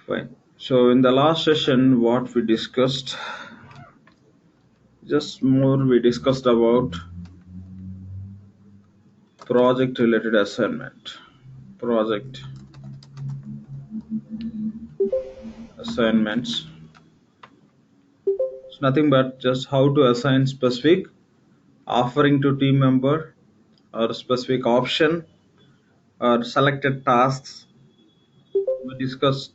Fine. So in the last session, what we discussed, we discussed about project related assignment. Project assignments. It's nothing but just how to assign specific offering to team member or specific option or selected tasks. We discussed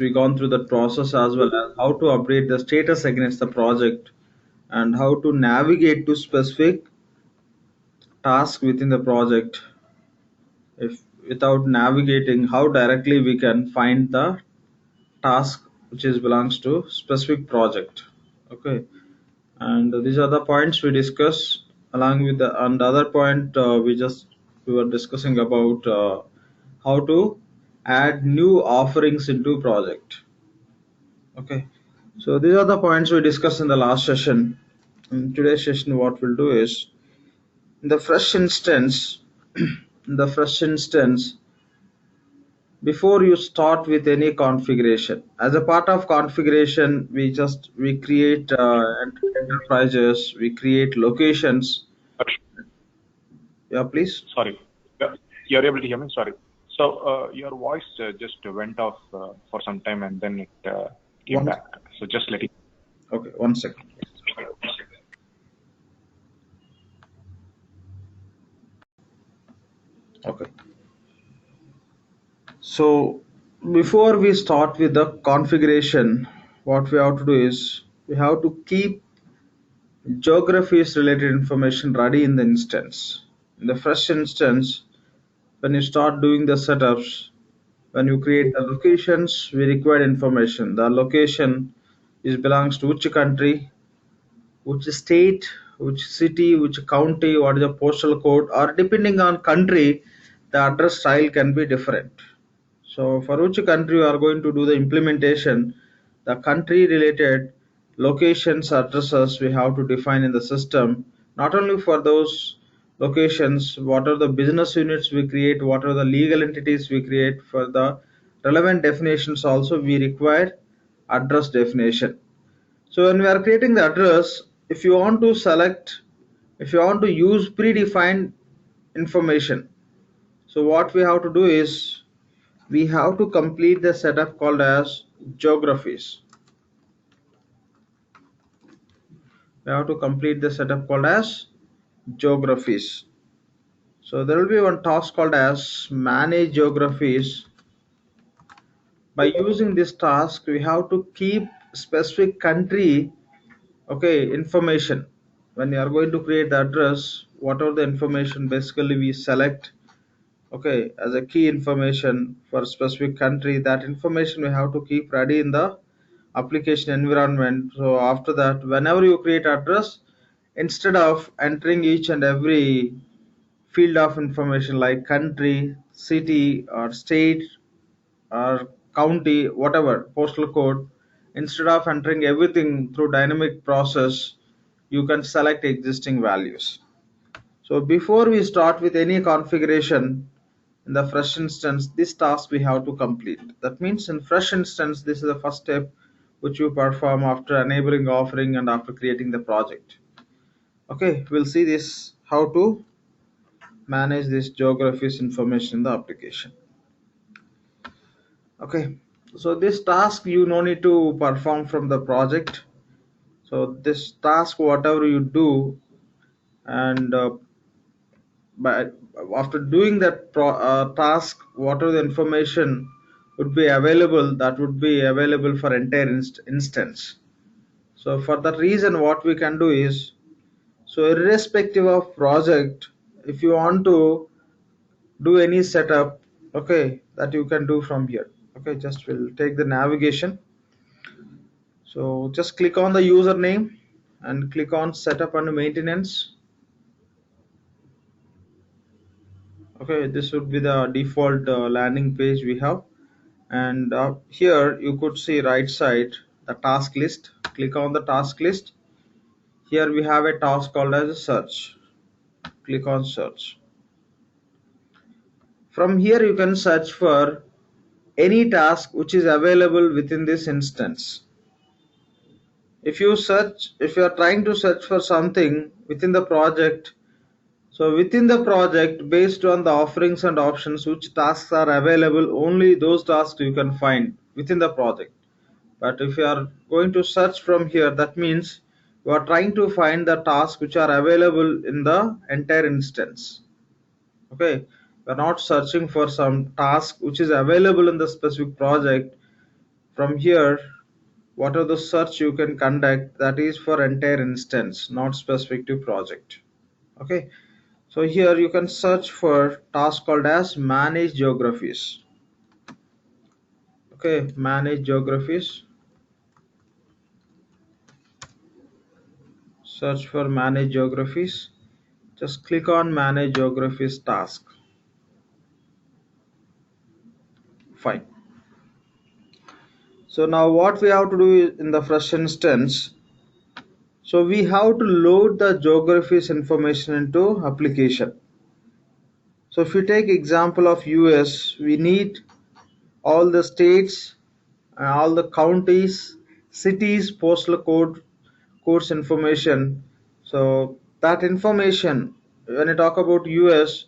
we gone through that process as well as how to update the status against the project and how to navigate to specific task within the project if without navigating how directly we can find the task which is belongs to specific project. Okay, and these are the points we discuss along with the and the other point we were discussing about how to add new offerings into project. Okay, so these are the points we discussed in the last session. In today's session what we'll do is in the fresh instance in the fresh instance before you start with any configuration, as a part of configuration we create enterprises, we create locations. Yeah, please. Sorry. You're able to hear me? Sorry. So your voice just went off for some time and then it came back. So just let it. Okay, 1 second. Okay. So before we start with the configuration, what we have to do is we have to keep geographies related information ready in the instance. In the first instance, when you start doing the setups, when you create the locations, we require information. The location is belongs to which country, which state, which city, which county, what is the postal code, or depending on country, the address style can be different. So for which country you are going to do the implementation, the country related locations addresses we have to define in the system. Not only for those locations, what are the business units we create, what are the legal entities we create, for the relevant definitions also we require address definition. So when we are creating the address, if you want to select, if you want to use predefined information, so what we have to do is we have to complete the setup called as geographies. We have to complete the setup called as geographies. So there will be one task called as manage geographies. By using this task, we have to keep specific country, okay, information. When you are going to create the address, whatever the information basically we select, okay, as a key information for specific country, that information we have to keep ready in the application environment. So after that, whenever you create address, instead of entering each and every field of information like country, city or state or county, whatever postal code, instead of entering everything through dynamic process, you can select existing values. So before we start with any configuration in the fresh instance, this task we have to complete. That means in fresh instance, this is the first step which you perform after enabling offering and after creating the project. Okay, we'll see this how to manage this geographies information in the application. Okay, so this task you no need to perform from the project. So this task, whatever you do, and by after doing that task, whatever the information would be available, that would be available for entire instance. So for that reason, what we can do is, so irrespective of project, if you want to do any setup, okay, that you can do from here. Okay, just we'll take the navigation. So just click on the username and click on setup and maintenance. Okay, this would be the default landing page we have, and here you could see right side the task list. Click on the task list. Here we have a task called as a search. Click on search. From here you can search for any task which is available within this instance. If you are trying to search for something within the project, so within the project, based on the offerings and options, which tasks are available, only those tasks you can find within the project. But if you are going to search from here, that means you are trying to find the tasks which are available in the entire instance. Okay, we are not searching for some task which is available in the specific project. From here, what are the search you can conduct, that is for entire instance, not specific to project. Okay, so here you can search for task called as manage geographies. Okay, manage geographies. Search for manage geographies. Just click on manage geographies task. Fine. So now what we have to do in the first instance, so we have to load the geographies information into application. So if you take example of US, we need all the states, all the counties, cities, postal codes information. So that information, when I talk about US,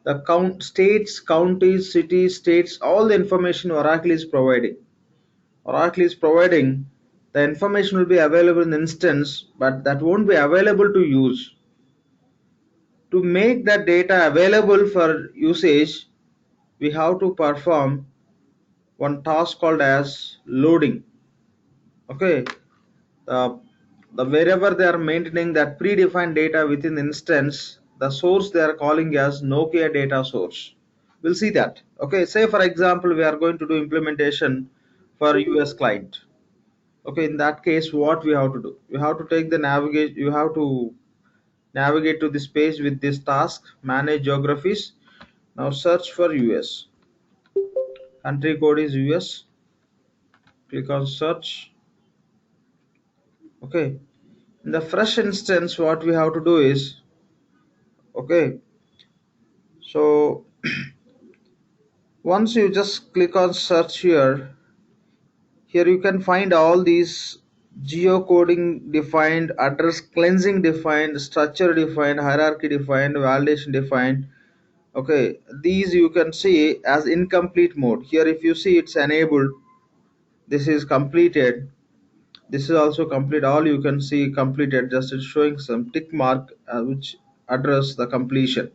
the states, counties, cities, states, all the information Oracle is providing. Oracle is providing the information will be available in instance, but that won't be available to use. To make that data available for usage, we have to perform one task called as loading. Okay, the wherever they are maintaining that predefined data within the instance, the source they are calling as Nokia data source. We'll see that. Okay, say for example we are going to do implementation for US client. Okay, in that case what we have to do, you have to take the navigate, you have to navigate to this page with this task manage geographies. Now search for US, country code is US, click on search. Okay, in the fresh instance what we have to do is, okay, so once you just click on search here, here you can find all these geocoding defined, address cleansing defined, structure defined, hierarchy defined, validation defined. Okay, these you can see as incomplete mode. Here if you see it's enabled, this is completed, this is also complete, all you can see completed, just it's showing some tick mark which address the completion.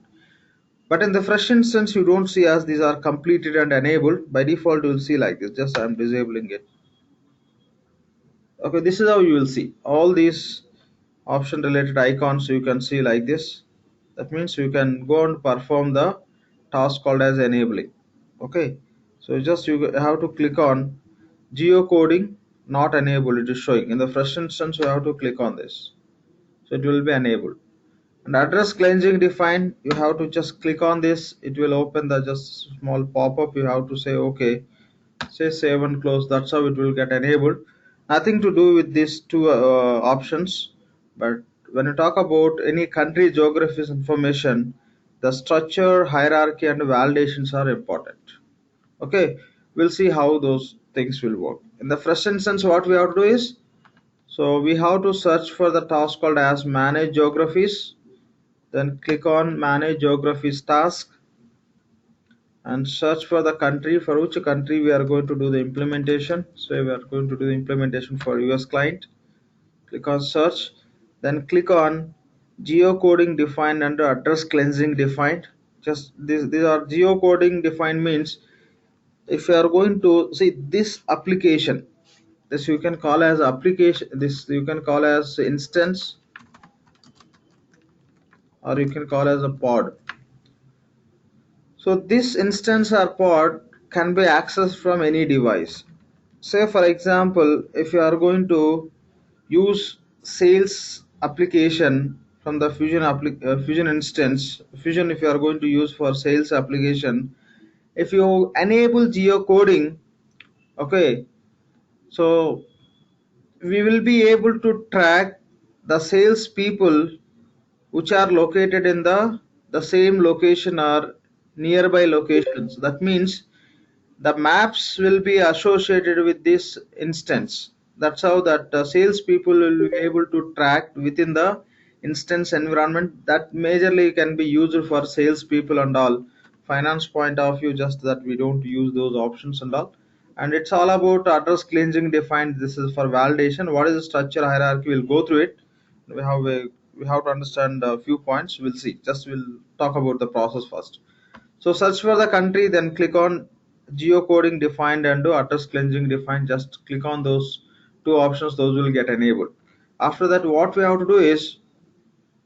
But in the fresh instance you don't see as these are completed and enabled. By default you will see like this, just I'm disabling it. Okay, this is how you will see all these option related icons, you can see like this. That means you can go and perform the task called as enabling. Okay, so just you have to click on geocoding not enabled, it is showing in the first instance. You have to click on this, so it will be enabled. And address cleansing defined, you have to just click on this, it will open the just small pop-up, you have to say okay, say save and close. That's how it will get enabled. Nothing to do with these two options. But when you talk about any country geographies information, the structure, hierarchy and validations are important. Okay, we'll see how those things will work. In the first instance what we have to do is, so we have to search for the task called as manage geographies, then click on manage geographies task and search for the country, for which country we are going to do the implementation. So we are going to do the implementation for US client. Click on search, then click on geocoding defined under address cleansing defined. Just these are geocoding defined means, if you are going to see this application, this you can call as application, this you can call as instance, or you can call as a pod. So this instance or pod can be accessed from any device. Say for example, if you are going to use sales application from the fusion instance, fusion if you are going to use for sales application, if you enable geocoding, okay, so we will be able to track the sales people which are located in the same location or nearby locations. That means the maps will be associated with this instance. That's how that sales people will be able to track within the instance environment. That majorly can be used for sales people and all. Finance point of view, just that we don't use those options and all. And it's all about address cleansing defined. This is for validation. What is the structure hierarchy? We'll go through it. We have to understand a few points. We'll see. Just we'll talk about the process first. So search for the country, then click on geocoding defined and do address cleansing defined. Just click on those two options, those will get enabled. After that, what we have to do is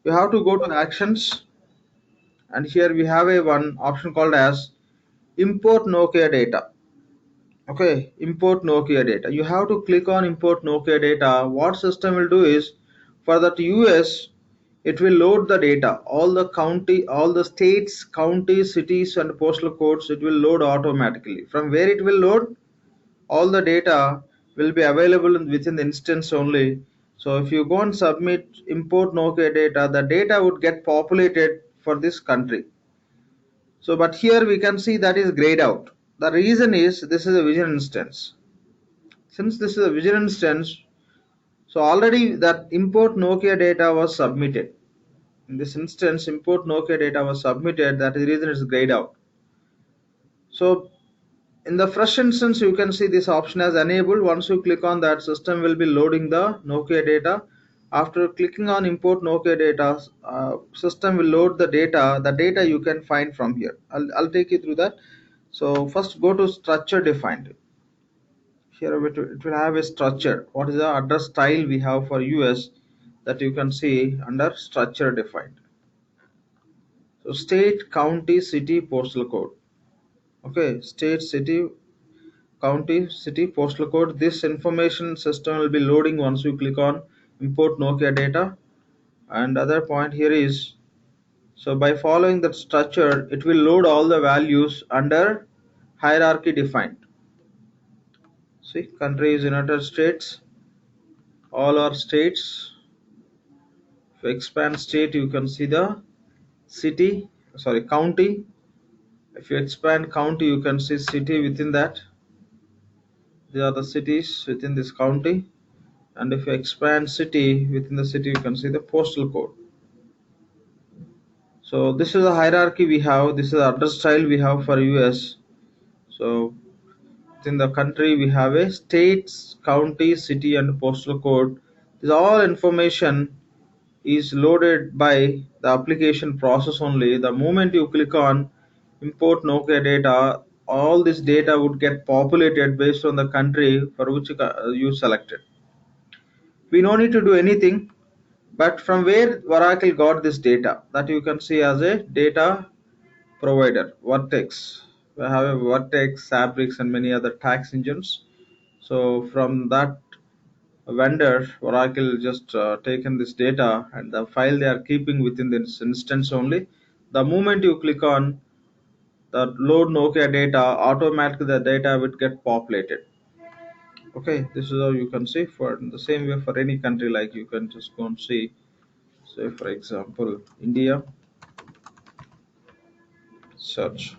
we have to go to actions, and here we have a one option called as import Nokia data. Okay, import Nokia data. You have to click on import Nokia data. What system will do is for that US, it will load the data, all the county, all the states, counties, cities, and postal codes. It will load automatically. From where it will load, all the data will be available within the instance only. So if you go and submit import Nokia data, the data would get populated for this country. So, but here we can see that is grayed out. The reason is this is a vision instance. Since this is a vision instance, so already that import Nokia data was submitted. In this instance, import Nokia data was submitted. That is the reason it's grayed out. So in the fresh instance, you can see this option as enabled. Once you click on that, system will be loading the Nokia data. After clicking on import Nokia data, system will load the data. The data you can find from here. I'll take you through that. So first go to structure defined. Here it will have a structure. What is the address style we have for US, that you can see under structure defined. So state, county, city, postal code. Okay, state, city, county, city, postal code. This information system will be loading once you click on import Nokia data. And other point here is, so by following that structure, it will load all the values under hierarchy defined. See, country is United States, all are states. If you expand state, you can see the city, sorry, county. If you expand county, you can see city within that. These are the cities within this county. And if you expand city, within the city, you can see the postal code. So this is the hierarchy we have. This is the address style we have for US. So within the country, we have a states, county, city, and postal code. This all information is loaded by the application process only. The moment you click on import Nokia data, all this data would get populated based on the country for which you selected. We no need to do anything, but from where Oracle got this data, that you can see as a data provider, Vertex. We have a Vertex, Fabrics, and many other tax engines. So from that vendor, Oracle just taken this data, and the file they are keeping within this instance only. The moment you click on the load Nokia data, automatically the data will get populated. Okay, this is how you can see. For the same way for any country, like you can just go and see. Say for example, India, search.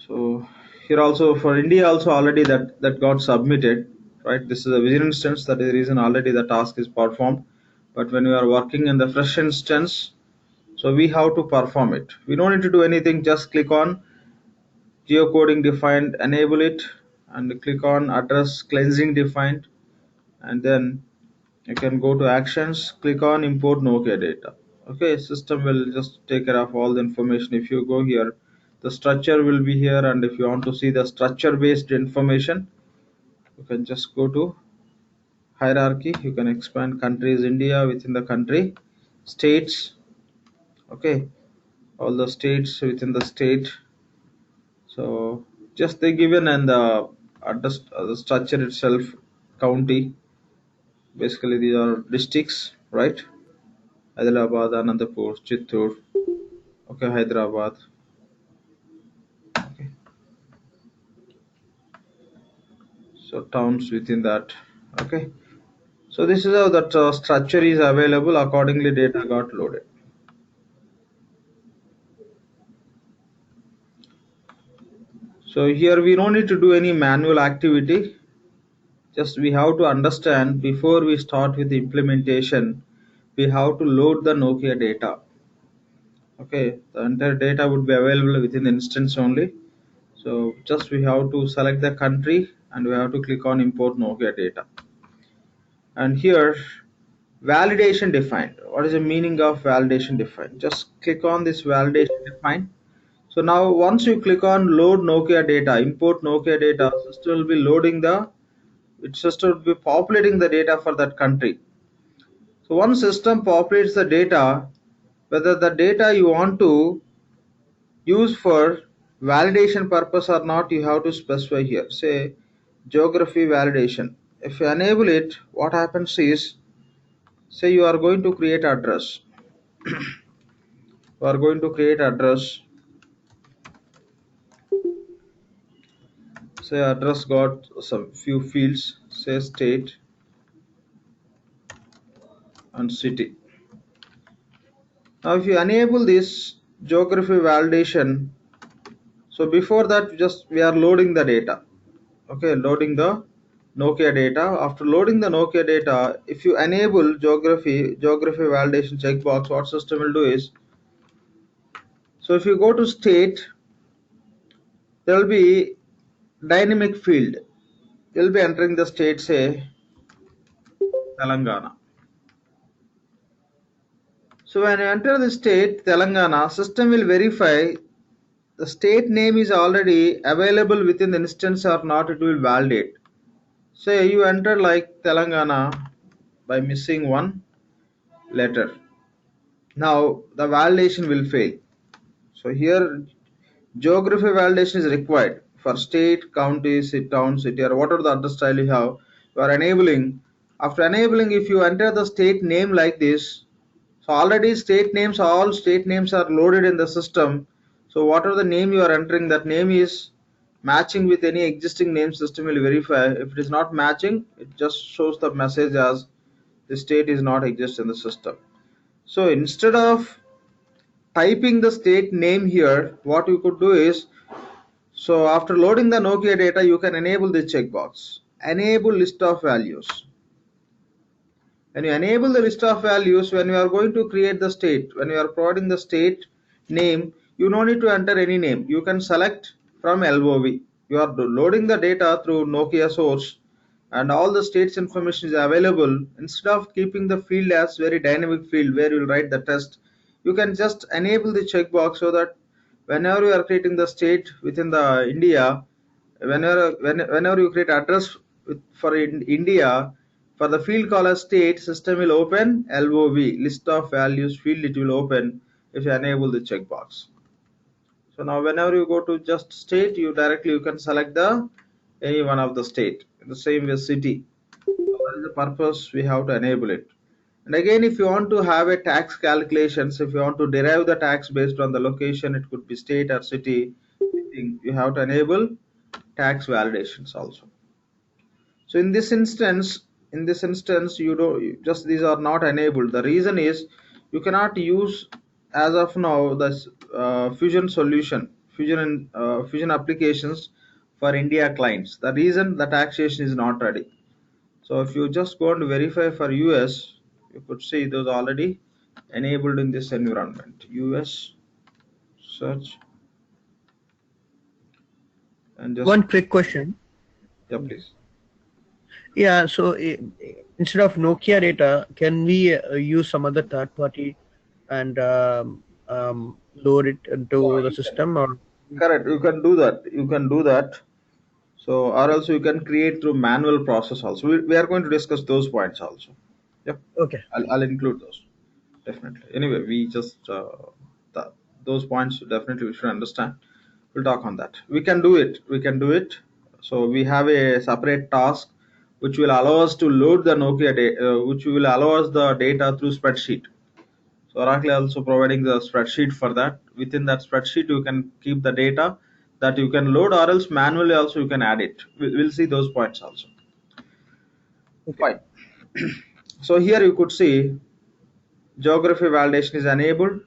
So here also for India also already that got submitted, right? This is a vision instance. That is the reason already the task is performed. But when we are working in the fresh instance, so we have to perform it. We don't need to do anything. Just click on geocoding defined, enable it, and click on address cleansing defined, and then you can go to actions, click on import Nokia data. Okay, system will just take care of all the information. If you go here, the structure will be here, and if you want to see the structure based information, you can just go to hierarchy. You can expand countries, India, within the country, states. Okay, all the states within the state. So just they given, and the address, the structure itself, county. Basically these are districts, right? Hyderabad, Anantapur, Chittoor. Okay, Hyderabad. Okay, so towns within that. Okay, so this is how that structure is available. Accordingly, data got loaded. So here we don't need to do any manual activity. Just we have to understand before we start with the implementation, we have to load the Nokia data. Okay, the entire data would be available within the instance only. So just we have to select the country and we have to click on import Nokia data. And here validation defined. What is the meaning of validation defined? Just click on this validation defined. So now once you click on load Nokia data, import Nokia data, system will be loading the its system will be populating the data for that country. So once system populates the data, whether the data you want to use for validation purpose or not, you have to specify here. Say geography validation. If you enable it, what happens is, say you are going to create address. You are going to create address. Say address got some few fields. Say state and city. Now if you enable this geography validation, so before that just we are loading the data. Okay, loading the Nokia data. After loading the Nokia data, if you enable geography validation checkbox, what system will do is, so if you go to state, there will be dynamic field. You'll be entering the state, say Telangana. So when you enter the state Telangana, system will verify the state name is already available within the instance or not, it will validate. Say you enter like Telangana by missing one letter. Now the validation will fail. So here geography validation is required for state, county, city, town, city, or whatever the address style you have. You are enabling. After enabling, if you enter the state name like this, so already state names, all state names are loaded in the system. So whatever the name you are entering, that name is matching with any existing name, system will verify. If it is not matching, it just shows the message as the state is not exist in the system. So instead of typing the state name here, what you could do is, so after loading the Nokia data, you can enable the checkbox, enable list of values. When you enable the list of values, when you are going to create the state, when you are providing the state name, you don't need to enter any name. You can select from LOV. You are loading the data through Nokia source and all the states information is available. Instead of keeping the field as very dynamic field where you will write the test, you can just enable the checkbox so that whenever you are creating the state within the India, whenever you create address for India, for the field call as state, system will open LOV, list of values field, it will open if you enable the checkbox. So now whenever you go to just state, you can select the any one of the state. The same with city. So that is the purpose we have to enable it. And again, if you want to have a tax calculations, if you want to derive the tax based on the location, it could be state or city, you have to enable tax validations also. So in this instance you don't just these are not enabled. The reason is you cannot use as of now this fusion solution, fusion applications for India clients. The reason the taxation is not ready. So if you just go and verify for US, you could see those already enabled in this environment. US search and just, One quick question. yeah, please. Yeah, so instead of Nokia data, can we use some other third party and load it into the system? Or Correct, you can do that. You can do that. So, or else you can create through manual process also. We are going to discuss those points also. Yep, okay, I'll include those definitely. Anyway, we just the, those points definitely we should understand. We'll talk on that. We can do it. We can do it. So we have a separate task which will allow us to load the Nokia data, which will allow us the data through spreadsheet. So Oracle also providing the spreadsheet for that. Within that spreadsheet, you can keep the data that you can load, or else manually also you can add it. We'll see those points also. okay, Fine. So here you could see geography validation is enabled.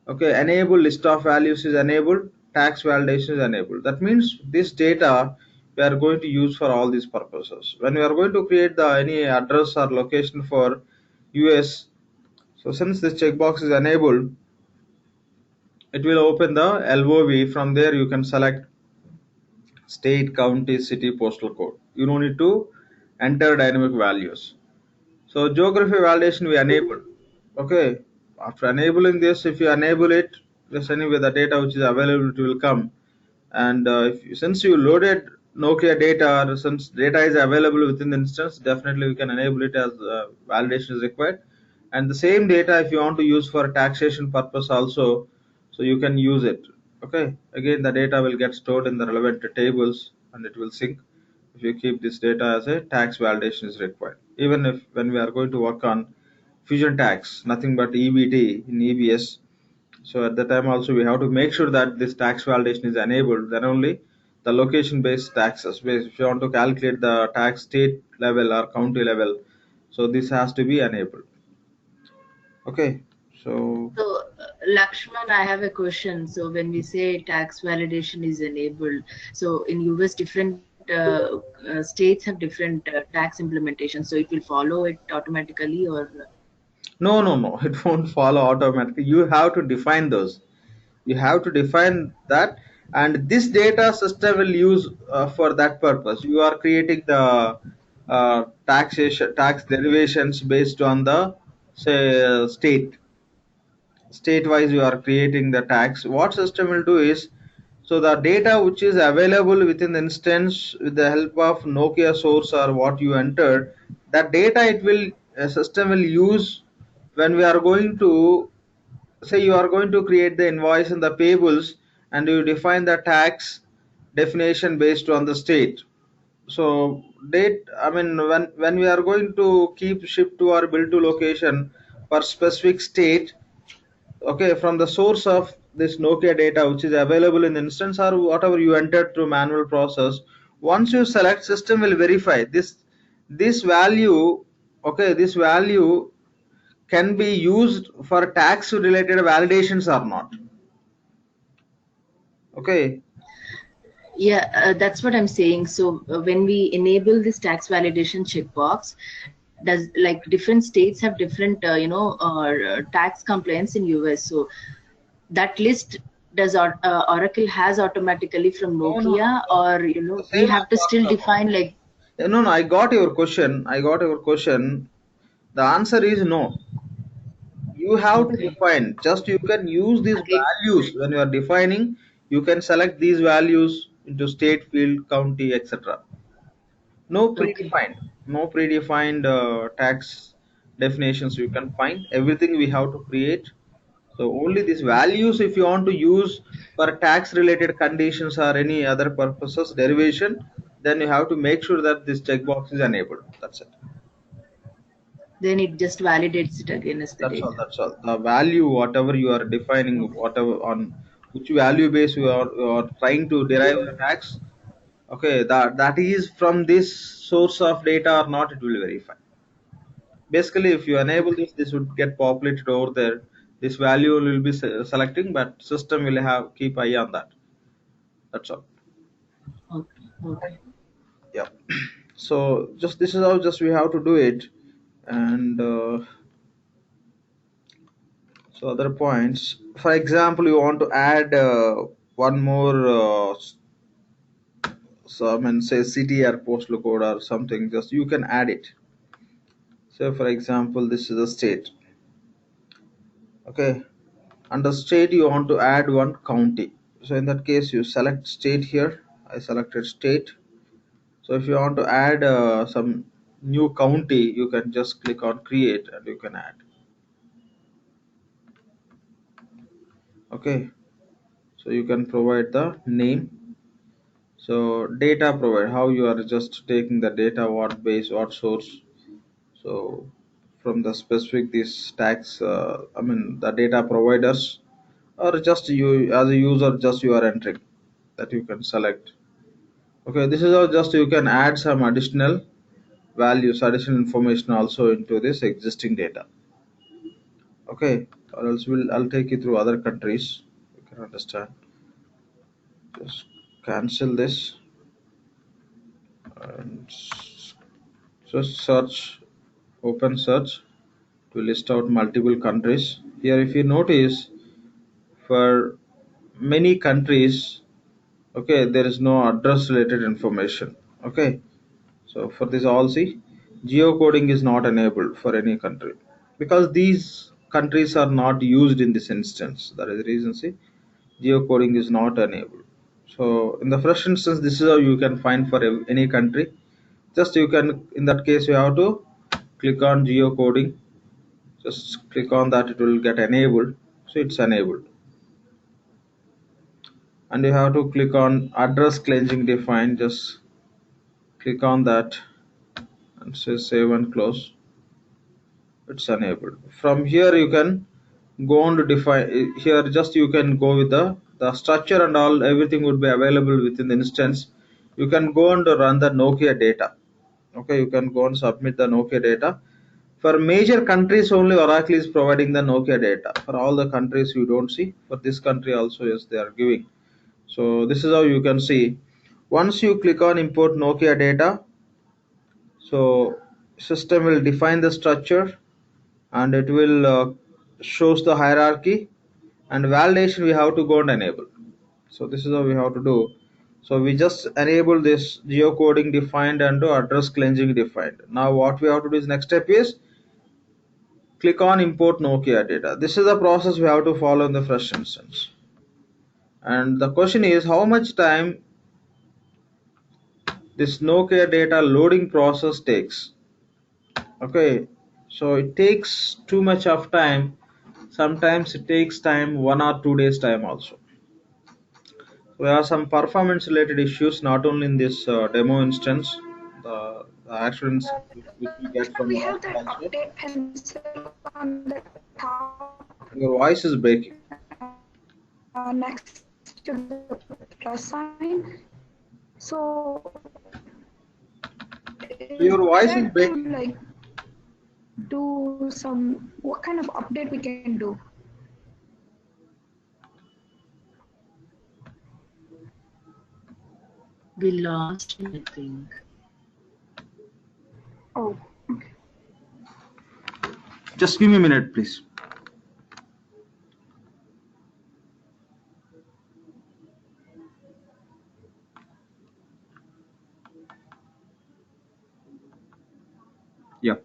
Okay, enable list of values is enabled. tax validation is enabled. That means this data we are going to use for all these purposes. When we are going to create the any address or location for US, so since this checkbox is enabled, it will open the LOV. From there you can select state, county, city, postal code. You don't need to enter dynamic values. So geography validation we enable. Okay. After enabling this, if you enable it, just anyway the data which is available it will come. And since you loaded Nokia data, or since data is available within the instance, definitely we can enable it as validation is required. And the same data if you want to use for taxation purpose also, so you can use it. Okay. Again, the data will get stored in the relevant tables and it will sync if you keep this data as a tax validation is required. Even if when we are going to work on fusion tax, nothing but EBT in EBS, so at the time also we have to make sure that this tax validation is enabled. Then only the location based taxes, if you want to calculate the tax state level or county level, so this has to be enabled. Okay. So So, Lakshman, I have a question. So, when we say tax validation is enabled, so in US, different states have different tax implementation. So, it will follow it automatically, or no, it won't follow automatically. You have to define those. You have to define that, and this data system will use for that purpose. You are creating the taxation tax derivations based on the say state wise you are creating the tax. What system will do is, so the data which is available within the instance with the help of Nokia source or what you entered, that data it will system will use when we are going to say you are going to create the invoice and the payables, and you define the tax definition based on the state. So date, I mean, when we are going to keep ship to or bill to location for specific state, okay, from the source of this Nokia data which is available in the instance or whatever you entered through manual process, once you select, system will verify this value. Okay, this value can be used for tax related validations or not. Okay. yeah, that's what I'm saying. So, when we enable this tax validation checkbox, does like different states have different, tax compliance in US? So, that list does Oracle has automatically from No, no, Nokia, or the we same have I'm to talking still about. define like. No, I got your question. I got your question. The answer is no. You have to Okay. define. Just you can use these Again. values when you are defining. You can select these values into state, field, county, etc. No Okay. predefined. No predefined tax definitions you can find. Everything we have to create. So only these values, if you want to use for tax related conditions or any other purposes, derivation, then you have to make sure that this checkbox is enabled. That's it. Then it just validates it again as the That's all. data. That's all. The value, whatever you are defining, Okay. whatever on which value base you are trying to derive the tax, okay, that is from this source of data or not, it will verify. Basically, if you enable Okay. this would get populated over there. This value will be selecting, but system will have keep eye on that. That's all. Okay. Okay. Yeah. So just this is how just we have to do it, and so other points. For example, you want to add one more. So I mean, say city or postal code or something. Just you can add it. So for example, this is a state. Okay. Under state, you want to add one county. So in that case, you select state here. I selected state. So if you want to add some new county, you can just click on create and you can add. Okay. So you can provide the name. So data provide how you are just taking the data, what base, what source. So from the specific this tax, I mean the data providers, or just you as a user, just you are entering that you can select. Okay, this is how just you can add some additional values, additional information also into this existing data. Okay, or else I'll take you through other countries. You can understand. Just cancel this and just search, open search to list out multiple countries. Here, if you notice, for many countries, okay, there is no address related information. Okay, so for this all, see, geocoding is not enabled for any country because these countries are not used in this instance. That is the reason, see, geocoding is not enabled. So in the first instance, this is how you can find for any country. Just you can, in that case, you have to click on geocoding. Just click on that, it will get enabled. So it's enabled. And you have to click on address cleansing define. Just click on that and say save and close. It's enabled. From here you can go on to define. Here just you can go with the structure and all, everything would be available within the instance. You can go on to run the Nokia data. Okay, you can go and submit the Nokia data. For major countries only Oracle is providing the Nokia data. For all the countries you don't see. For this country also, yes, they are giving. So this is how you can see. Once you click on import Nokia data, so system will define the structure and it will shows the hierarchy, and validation we have to go and enable. So this is how we have to do. So we just enable this geocoding defined and to address cleansing defined. Now what we have to do is, next step is click on import Nokia data. This is the process we have to follow in the first instance. And the question is, how much time this Nokia data loading process takes. Okay, so it takes too much of time. Sometimes it takes time, 1 or 2 days time also. There are some performance related issues not only in this demo instance, the actions which we get from We the have that also. update pencil on the top Your voice is breaking. next to the plus sign. So Your voice is that breaking. to like do some, what kind of update we can do? We lost him, I think. Oh, okay. Just give me a minute, please. Yeah.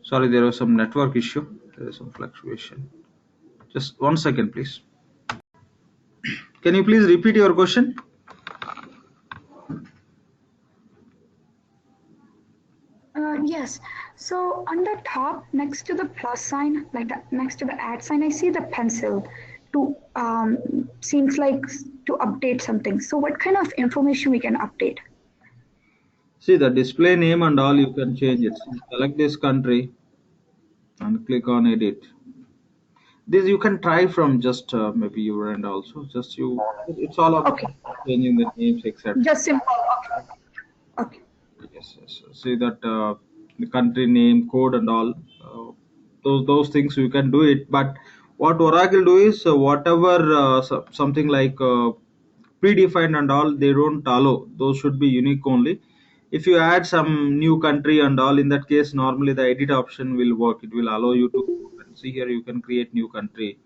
Sorry, there was some network issue. There is some fluctuation. Just 1 second, please. Can you please repeat your question? Yes. So on the top, next to the plus sign, like next to the @ sign, I see the pencil. To seems like to update something. So what kind of information we can update? See, the display name and all you can change it. Select this country and click on edit. This you can try from just maybe your end also. Just you, it's all about Okay. changing the names, etc. Just simple. Okay. Yes, yes. See that the country name, code, and all. Those things you can do it. But what Oracle do is whatever something like predefined and all, they don't allow. Those should be unique only. If you add some new country and all, in that case, normally the edit option will work. It will allow you to see here. You can create new country.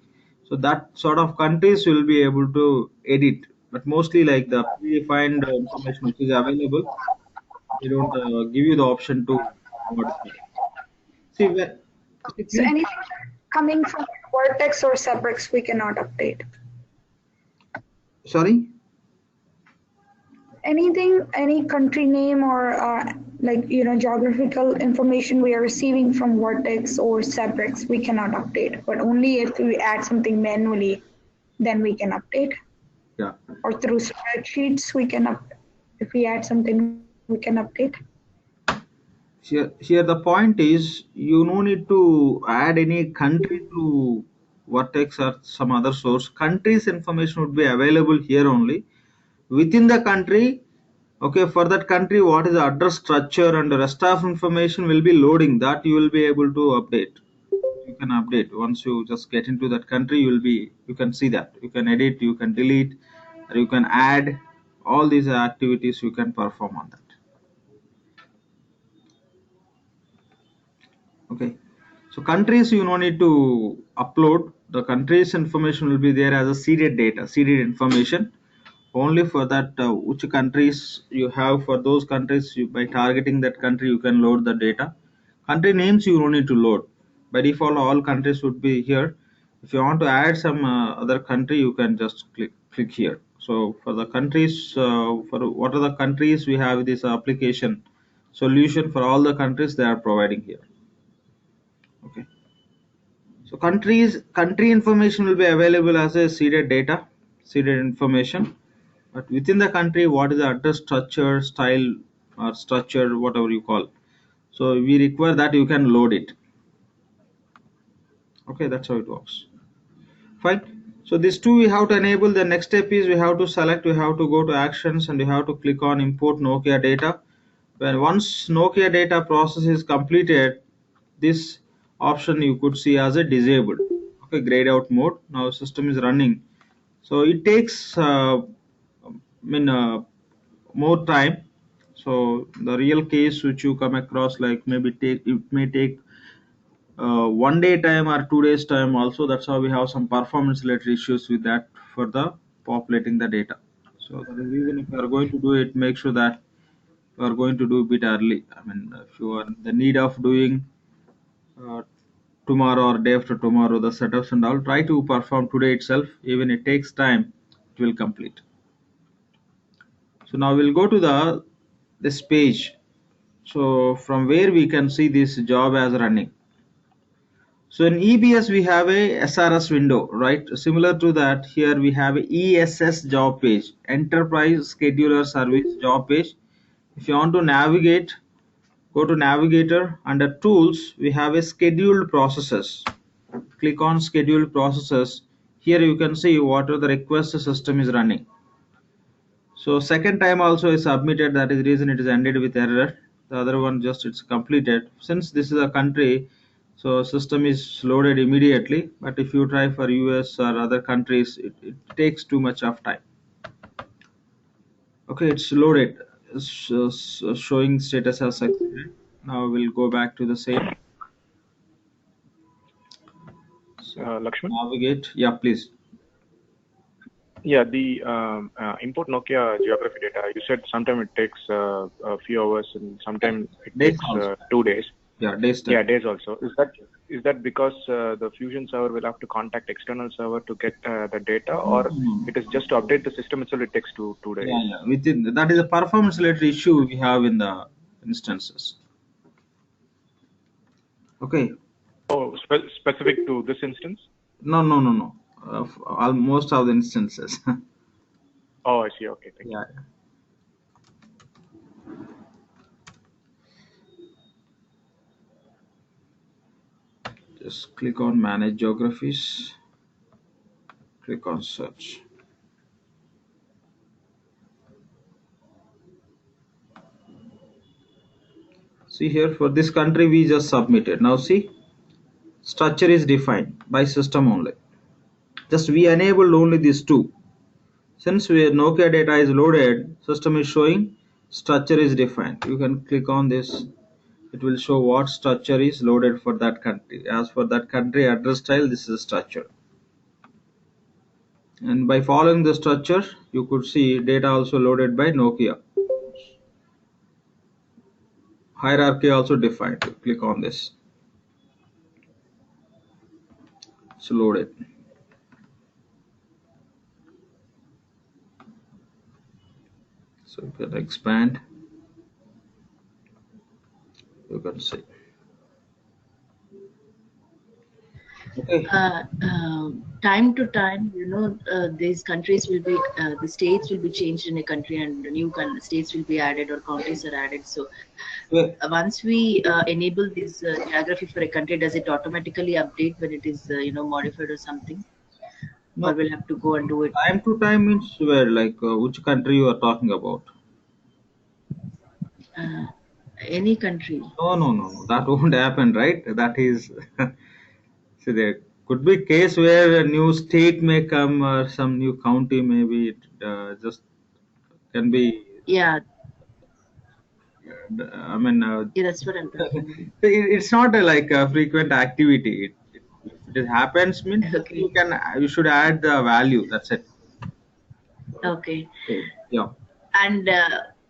So that sort of countries will be able to edit. But mostly like the predefined information which is available, they don't give you the option to modify. See, if So you, anything coming from Vertex or Cebrix, we cannot update. sorry, Anything, any country name or like geographical information we are receiving from Vertex or Cebrix, we cannot update. But only if we add something manually, then we can update. yeah. Or through spreadsheets, we can if we add something, we can update. Here the point is you no need to add any country to Vertex or some other source. Country's information would be available here only. Within the country, okay, for that country, what is the address structure and the rest of information will be loading. That you will be able to update. You can update once you just get into that country. You can see that you can edit, you can delete, You can add all these activities you can perform on that. Okay, so countries you no need to upload. The countries information will be there as a seeded data, seeded information. Only for that which countries you have, for those countries by targeting that country you can load the data. Country names you don't need to load. By default all countries would be here. If you want to add some other country, you can just click here. So for the countries, for what are the countries, we have this application solution for all the countries they are providing here. Okay, so country information will be available as a seeded data, seeded information. But within the country, what is the address structure, style, or structure, whatever you call. So we require that you can load it. Okay, that's how it works. Fine. So these two we have to enable. The next step is we have to select, we have to go to actions, and we have to click on import Nokia data. When once Nokia data process is completed, this option you could see as a disabled. Okay, grayed out mode. Now system is running. So it takes more time. So the real case which you come across, like maybe it may take 1 day time or 2 days time also. That's how we have some performance related issues with that for the populating the data. So the reason, if you are going to do it, make sure that you are going to do a bit early. I mean, if you are in the need of doing uh, tomorrow or day after tomorrow the setups and all, try to perform today itself. Even it takes time, it will complete. So now we'll go to this page. So from where we can see this job as running. So in EBS we have a SRS window, right? Similar to that, here we have a ESS job page, Enterprise Scheduler Service job page. If you want to navigate, go to Navigator. Under Tools, we have a Scheduled Processes. Click on Scheduled Processes. Here you can see what are the requests the system is running. So second time also is submitted, that is the reason it is ended with error. The other one just it's completed. Since this is a country, so system is loaded immediately. But if you try for US or other countries, it takes too much of time. Okay, it's loaded. It's showing status as succeeded. Now we'll go back to the same. So Lakshman? navigate. Yeah, please. Yeah, the import Nokia geography data, you said sometime it takes a few hours and sometimes it Days takes also. 2 days. Yeah, days time. Yeah, days also. Is that because the Fusion server will have to contact external server to get the data, or it is just to update the system itself, it takes two days? Yeah. Within that is a performance related issue we have in the instances. Okay. Oh, specific to this instance? No. Most of the instances. Oh, I see. Okay, thank you. Yeah. Just click on Manage Geographies. Click on Search. See here, for this country we just submitted. Now see, structure is defined by system only. Just we enabled only these two. Since Nokia data is loaded, system is showing structure is defined. You can click on this. It will show what structure is loaded for that country. As for that country address style, this is a structure. And by following the structure, you could see data also loaded by Nokia. Hierarchy also defined. Click on this. It's loaded. So you can expand. You can see. Okay. Time to time, these countries will be, the states will be changed in a country, and new states will be added or counties are added. So Yeah. once we enable this geography for a country, does it automatically update when it is modified or something, or No, we'll have to go and do it? time to time means where, like which country you are talking about? Any country. No. That won't happen, right? That is see there. Could be case where a new state may come or some new county, maybe it just can be. Yeah, I mean, yeah, that's what I'm talking it's not a, like a frequent activity. If it happens, means about. Okay, you should add the value. That's it. okay. Okay. Yeah. And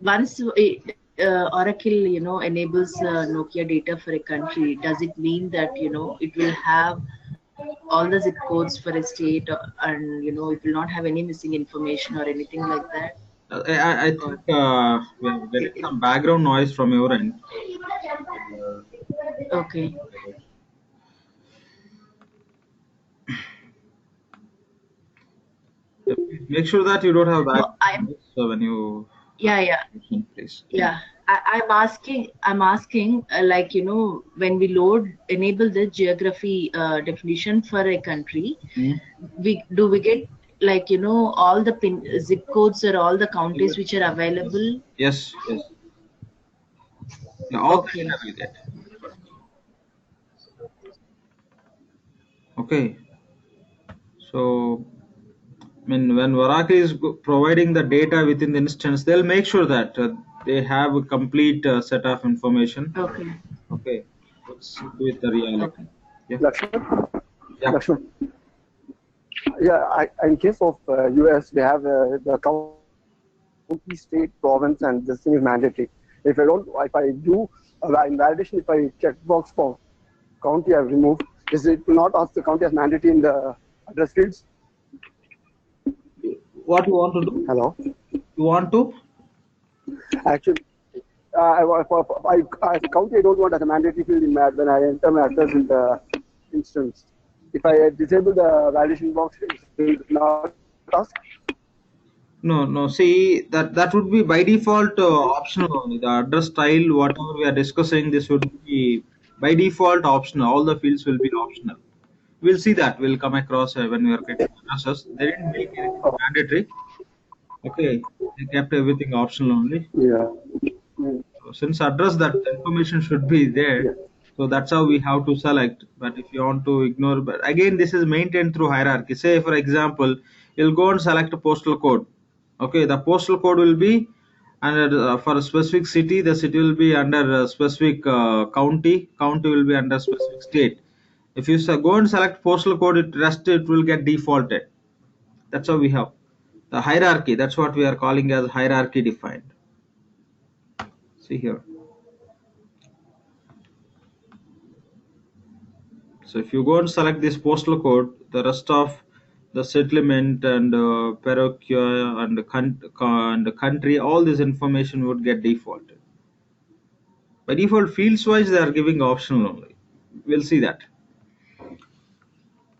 once Oracle, enables Nokia data for a country, does it mean that, it will have all the zip codes for a state, and, it will not have any missing information or anything like that? I Or think we're getting it, some background noise from your end. okay. Make sure that you don't have No, background noise when you yeah, yeah. please. Yeah, I'm asking, like, when we enable the geography definition for a country, Hmm? we get, like, all the zip codes or all the counties which are available? Yes, yes. Yeah, all the Okay, data we get. Okay. So, I mean, when Oracle is providing the data within the instance, they'll make sure that they have a complete set of information. okay, Okay. Let's do with the reality. okay. Yeah. Lakshman? Yeah. Lakshman. Yeah, in case of US, they have the county, state, province, and this thing is mandatory. If I do in validation, if I check box for county I've removed, is it not ask the county as mandatory in the address fields? What you want to do? Hello? You want to? Actually, county I don't want as a mandatory field in when I enter my address in the instance. If I disable the validation box, it will not ask. No. See, that would be by default optional only. The address style, whatever we are discussing, this would be by default optional. All the fields will be optional. We'll see that. We'll come across when we are getting addresses. They didn't make anything Oh, mandatory. Okay, they kept everything optional only. yeah. Mm, So since address, that information should be there. yeah. So that's how we have to select. But if you want to ignore, but again, this is maintained through hierarchy. Say, for example, you'll go and select a postal code. Okay, the postal code will be under for a specific city. The city will be under a specific county. County will be under specific state. If you go and select postal code, it will get defaulted. That's how we have the hierarchy. That's what we are calling as hierarchy defined. See here. So if you go and select this postal code, the rest of the settlement and parochia and the country, all this information would get defaulted. By default, fields wise, they are giving optional only. We'll see that.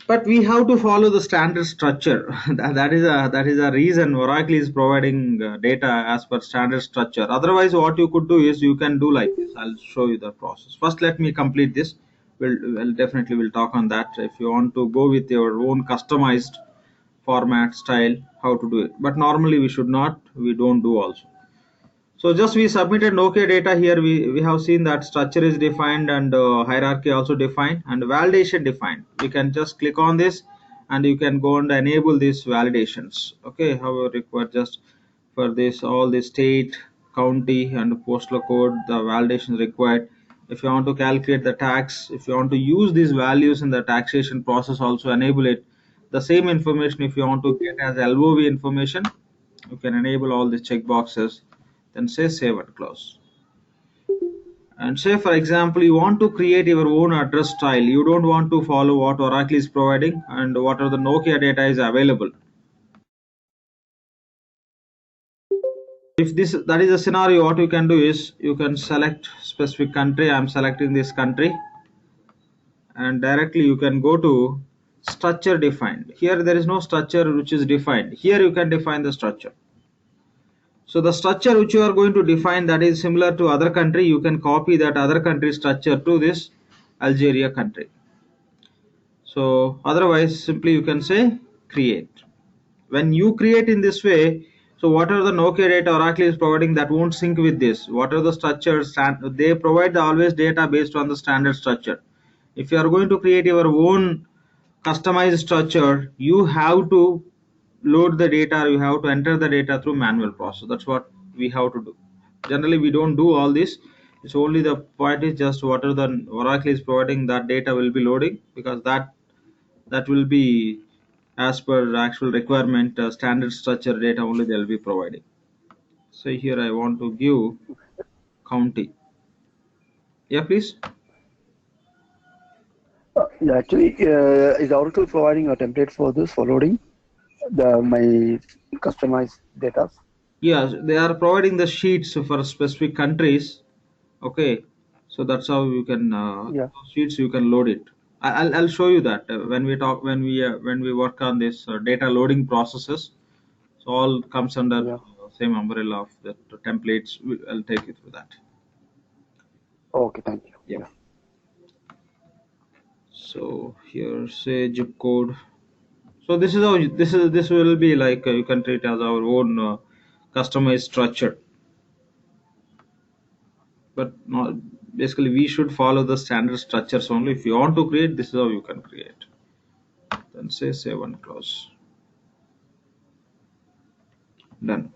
But we have to follow the standard structure. that is a reason Oracle is providing data as per standard structure. Otherwise, what you could do is you can do like this. I'll show you the process. First, let me complete this. We'll definitely will talk on that. If you want to go with your own customized format style, how to do it. But normally we should not. We don't do also. So just we submitted Nokia data here. We have seen that structure is defined and hierarchy also defined and validation defined. We can just click on this and you can go and enable these validations. Okay, however required just for this all the state, county and postal code, the validation required. If you want to calculate the tax, if you want to use these values in the taxation process, also enable it. The same information if you want to get as LOV information, you can enable all the check boxes, then say save and close. And say for example you want to create your own address style, you don't want to follow what Oracle is providing and what are the Nokia data is available. If that is a scenario, what you can do is you can select specific country. I'm selecting this country and directly you can go to structure defined. Here there is no structure which is defined. Here you can define the structure. So the structure which you are going to define that is similar to other country, you can copy that other country structure to this Algeria country. So otherwise simply you can say create. When you create in this way, so what are the Nokia data Oracle is providing that won't sync with this? What are the structures? They provide the always data based on the standard structure. If you are going to create your own customized structure, you have to load the data, you have to enter the data through manual process. That's what we have to do. Generally, we don't do all this. It's only the point is just whatever the Oracle is providing, that data will be loading, because that will be as per the actual requirement, standard structure data only they'll be providing. So here I want to give county. Yeah, please. Yeah, actually, is Oracle providing a template for this for loading my customized data? Yes, they are providing the sheets for specific countries. Okay, so that's how you can Yeah. sheets you can load it. I'll show you that when we talk, when we work on this data loading processes. So all comes under Yeah. same umbrella of the templates. I'll take you through that. Okay, thank you. Yeah. Yeah. So here say zip code. So this is how this will be like you can treat as our own customized structure. But not, basically we should follow the standard structures only. If you want to create, this is how you can create. Then say save and close. Done.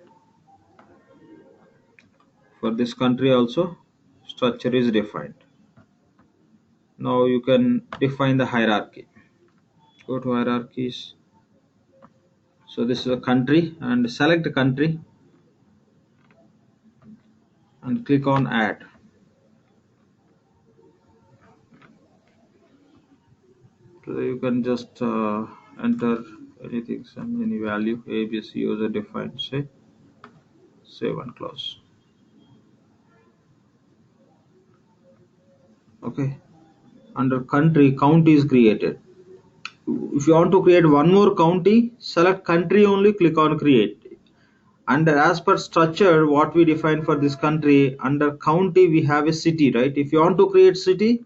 For this country also, structure is defined. Now you can define the hierarchy. Go to hierarchies. So this is a country, and select the country and click on add. So you can just enter anything, any value, ABC user defined, say save and close. Okay. Under country, county is created. If you want to create one more county, select country only, click on create. Under as per structure, what we define for this country, under county we have a city, right? If you want to create city,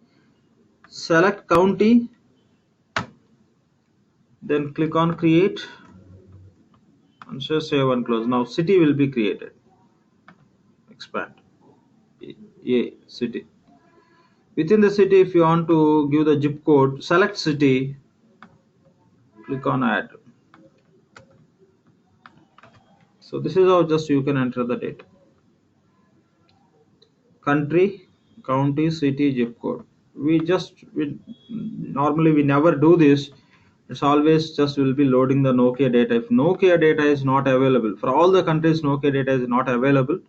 select county, then click on create and say save and close. Now city will be created. Expand. Yeah, city. Within the city, if you want to give the zip code, select city, click on add. So this is how just you can enter the data. Country, county, city, zip code. We normally we never do this. It's always just will be loading the Nokia data. If Nokia data is not available for all the countries, Nokia data is not available.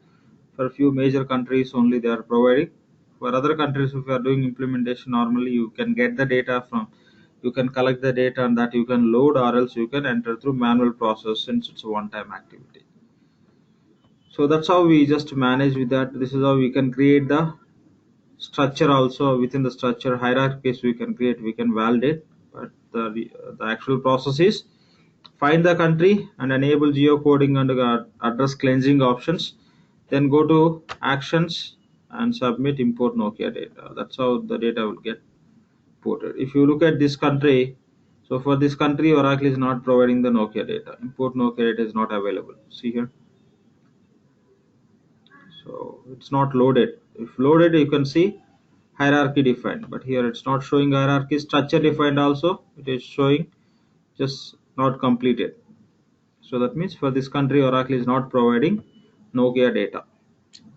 For a few major countries only they are providing. For other countries, if you are doing implementation, normally you can get the data from, you can collect the data and that you can load, or else you can enter through manual process since it's a one-time activity. So that's how we just manage with that. This is how we can create the structure also. Within the structure hierarchies we can create, we can validate, but the actual process is find the country and enable geocoding and address cleansing options, then go to actions and submit import Nokia data. That's how the data will get imported. If you look at this country, so for this country Oracle is not providing the Nokia data. Import Nokia data is not available. See here. So it's not loaded. If loaded, you can see hierarchy defined, but here it's not showing hierarchy. Structure defined also, it is showing just not completed. So that means for this country Oracle is not providing Nokia data.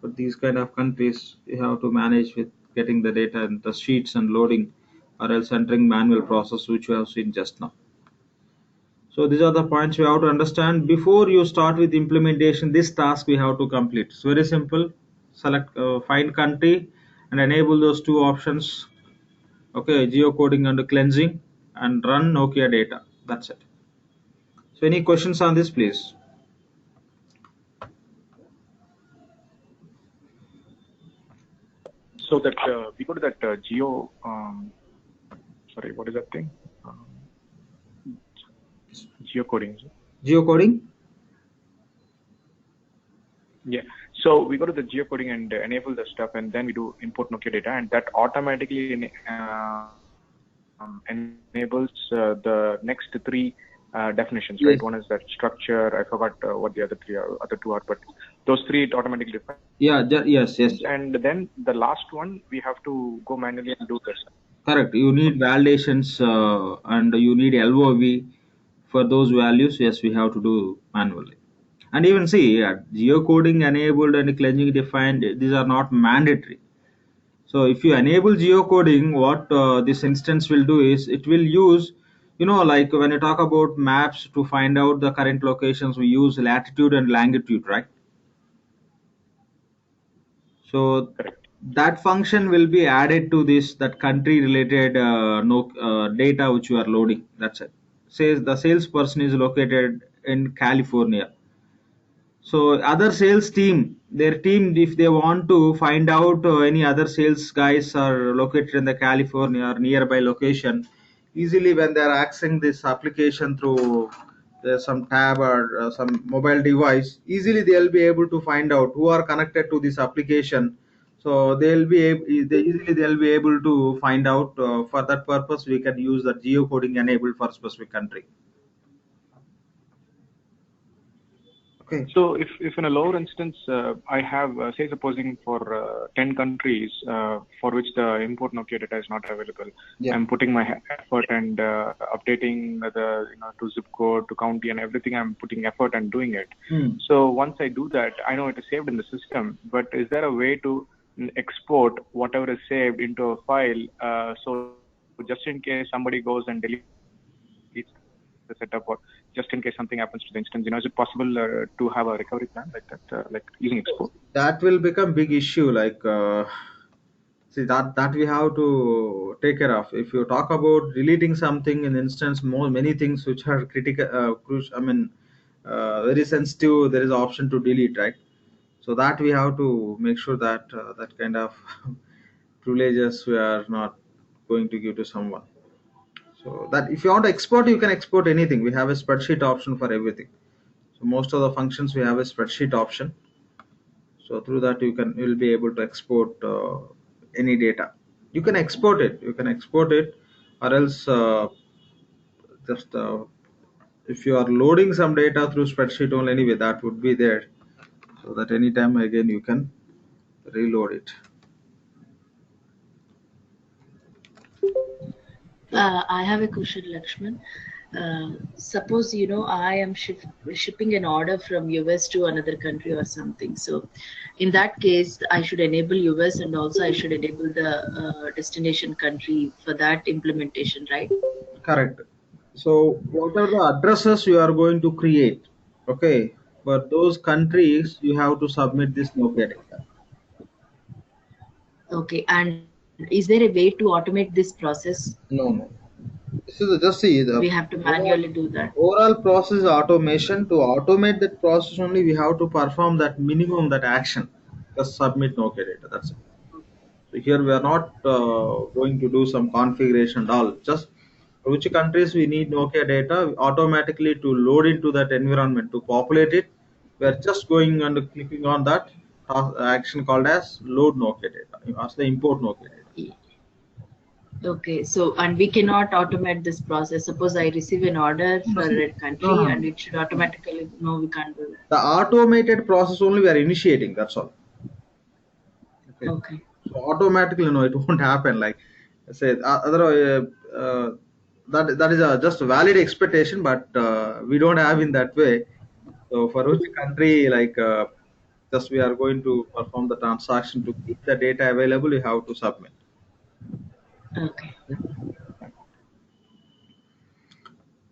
For these kind of countries you have to manage with getting the data in the sheets and loading, or else entering manual process, which we have seen just now. So these are the points we have to understand before you start with implementation. This task we have to complete. It's very simple. Select find country and enable those two options. Okay, geocoding and cleansing, and run Nokia data. That's it. So any questions on this, please? So that we go to that sorry, what is that thing? Geocoding. Geocoding? Yeah. So we go to the geocoding and enable the stuff, and then we do import Nokia data, and that automatically enables the next three definitions, right? Yes. One is that structure. I forgot what the other two are, but those three it automatically defines. Yeah. Yes. And then the last one we have to go manually and do this. Correct. You need validations and you need LOV for those values. Yes, we have to do manually. And even see, geocoding enabled and cleansing defined, these are not mandatory. So if you enable geocoding, what this instance will do is it will use, like when you talk about maps to find out the current locations, we use latitude and longitude, right? So Correct. that function will be added to this that country related no data which you are loading. That's it. Says the salesperson is located in California. So other sales team, their team, if they want to find out any other sales guys are located in the California or nearby location, easily when they are accessing this application through some tab or some mobile device, easily they'll be able to find out who are connected to this application. So they'll be able to find out. For that purpose, we can use the geocoding enabled for specific country. Okay. So if in a lower instance, I have, say supposing for 10 countries for which the import Nokia data is not available, Yeah. I'm putting my effort and updating the, to zip code, to county and everything, I'm putting effort and doing it. So once I do that, I know it is saved in the system, but is there a way to export whatever is saved into a file, so just in case somebody goes and deletes the setup, or just in case something happens to the instance, is it possible to have a recovery plan like that, like using export? That will become big issue. Like see that we have to take care of. If you talk about deleting something, in instance, many things which are critical, crucial. I mean, very sensitive. There is option to delete, right? So that we have to make sure that that kind of privileges we are not going to give to someone. So that if you want to export, you can export anything. We have a spreadsheet option for everything. So most of the functions we have a spreadsheet option. So through that you'll be able to export any data. You can export it, or else just if you are loading some data through spreadsheet only, anyway that would be there, so that anytime again you can reload it. I have a question, Lakshman. Suppose I am shipping an order from US to another country or something. So, in that case, I should enable US and also I should enable the destination country for that implementation, right? Correct. So what are the addresses you are going to create? Okay, for those countries you have to submit this Nokia data. Okay, and is there a way to automate this process? No. This is just see the We have to manually do that. overall process automation. To automate that process only, we have to perform that minimum that action. Just submit Nokia data. That's it. So here we are not going to do some configuration at all. Just which countries we need Nokia data automatically to load into that environment to populate it. We are just going and clicking on that action called as load Nokia data. As the import Nokia data. Okay, so and we cannot automate this process. Suppose I receive an order for a country No. and it should automatically, no, we can't do that. The automated process only we are initiating. That's all. Okay. So automatically, it won't happen. Like I said, otherwise, that is just a valid expectation, but we don't have in that way. So for which country, like just we are going to perform the transaction to keep the data available, you have to submit. Okay.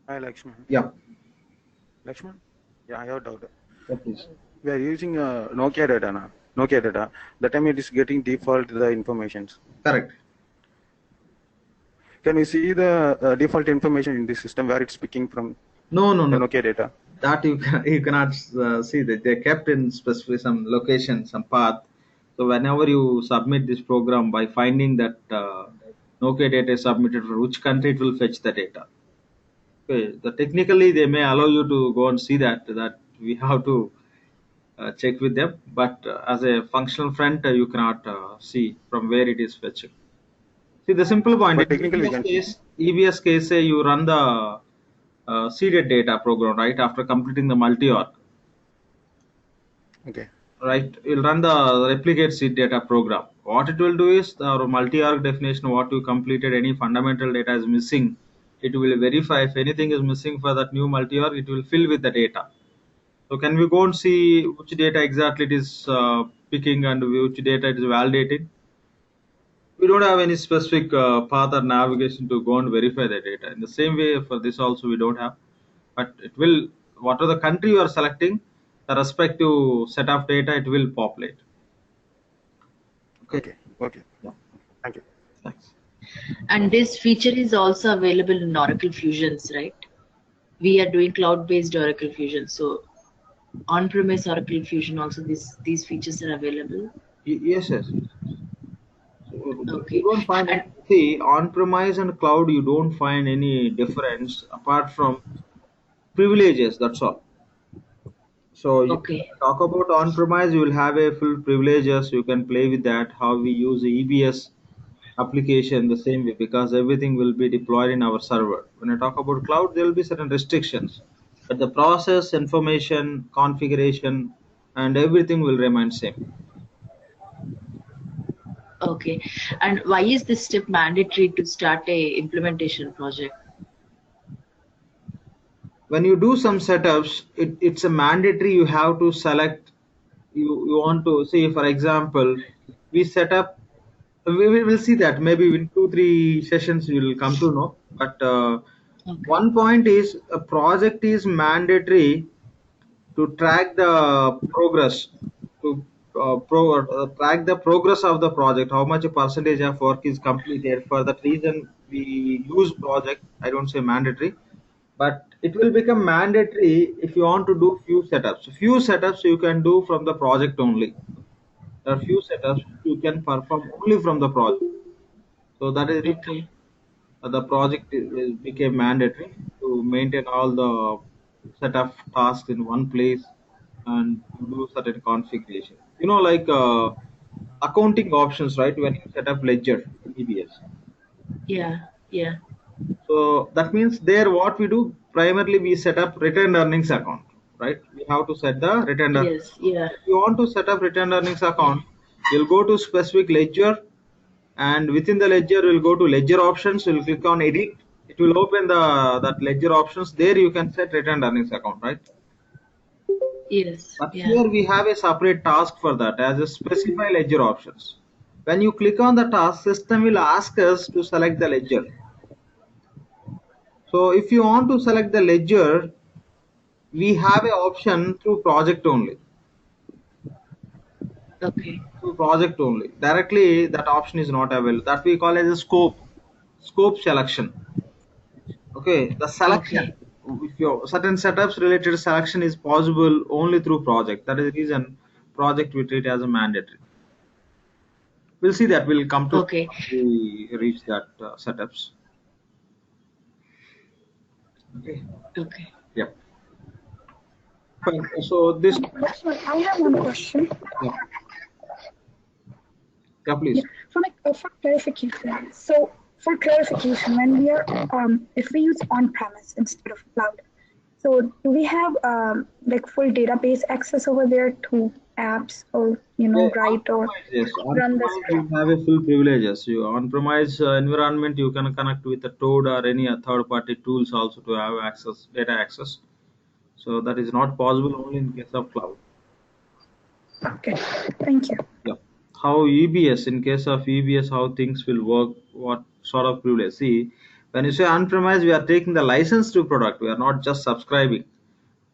Hi, Lakshman. Yeah. Lakshman? Yeah, I have a doubt. Yeah, please. We are using Nokia data now. Nokia data. That time it is getting default the informations. Correct. Can we see the default information in the system where it's picking from? No. The Nokia data. That you cannot see that they kept in specific some location, some path. So whenever you submit this program, by finding that Nokia data is submitted for which country, it will fetch the data. Okay, technically they may allow you to go and see that we have to check with them, but as a functional front, you cannot see from where it is fetching. See the simple point. But In technically EBS case, say you run the seeded data program right after completing the multi-org. Okay. Right, you'll run the replicate seed data program. What it will do is the multi-arg definition, what you completed, any fundamental data is missing, it will verify. If anything is missing for that new multi-arg, it will fill with the data. So can we go and see which data exactly it is picking and which data it is validating? We don't have any specific path or navigation to go and verify the data. In the same way, for this also we don't have, but it will, whatever the country you are selecting, the respective set of data, it will populate. Okay. Okay. Yeah. Thank you. Thanks. And this feature is also available in Oracle Fusions, right? We are doing cloud-based Oracle Fusion, so on-premise Oracle Fusion also these features are available. Yes. Okay. You don't find And see, on-premise and cloud, you don't find any difference apart from privileges. That's all. So you okay. talk about on-premise, you will have a full privileges. You can play with that. How we use the EBS application the same way, because everything will be deployed in our server. When I talk about cloud, there will be certain restrictions, but the process, information, configuration, and everything will remain same. Okay. And why is this step mandatory to start a implementation project? When you do some setups, it's a mandatory. You have to select. You want to see, for example, we set up. We will see that maybe in 2-3 sessions you will come to know. But Okay. one point is a project is mandatory to track the progress, to track the progress of the project, how much a percentage of work is completed. For that reason we use project. I don't say mandatory, but it will become mandatory if you want to do few setups you can do from the project only. There are few setups you can perform only from the project. So that is the reason Okay. the project became mandatory to maintain all the set of tasks in one place and to do certain configuration. Like accounting options, right? When you set up ledger in EBS. Yeah. Yeah. So that means there what we do primarily we set up retained earnings account, right? We have to set the retained earnings. Yes. Yeah. If you want to set up retained earnings account, you'll go to specific ledger, and within the ledger we'll go to ledger options. We'll click on edit. It will open the that ledger options. There you can set retained earnings account, right? Yes. But Yeah. here we have a separate task for that as a specify ledger options. When you click on the task, system will ask us to select the ledger. So if you want to select the ledger, we have a option through project only. Okay. Through project only. Directly that option is not available. That we call as a scope selection. Okay, the selection. Okay. If your certain setups related selection is possible only through project. That is the reason project we treat as a mandatory. We'll see that. We'll come to Okay. we reach that setups. Okay. Okay. Yep. Fine. So this. I have one question. Yeah. Yeah, please. For clarification. So for clarification, when we are if we use on-premise instead of cloud, so do we have like full database access over there to apps or write or Yes, run the on-premise you script? have a full privileges. You on-premise environment you can connect with a Toad or any third-party tools also to have access, data access. So that is not possible only in case of cloud. Okay, thank you. Yeah. How EBS, in case of EBS, how things will work, what sort of privilege. See, when you say on-premise, we are taking the license to product. We are not just subscribing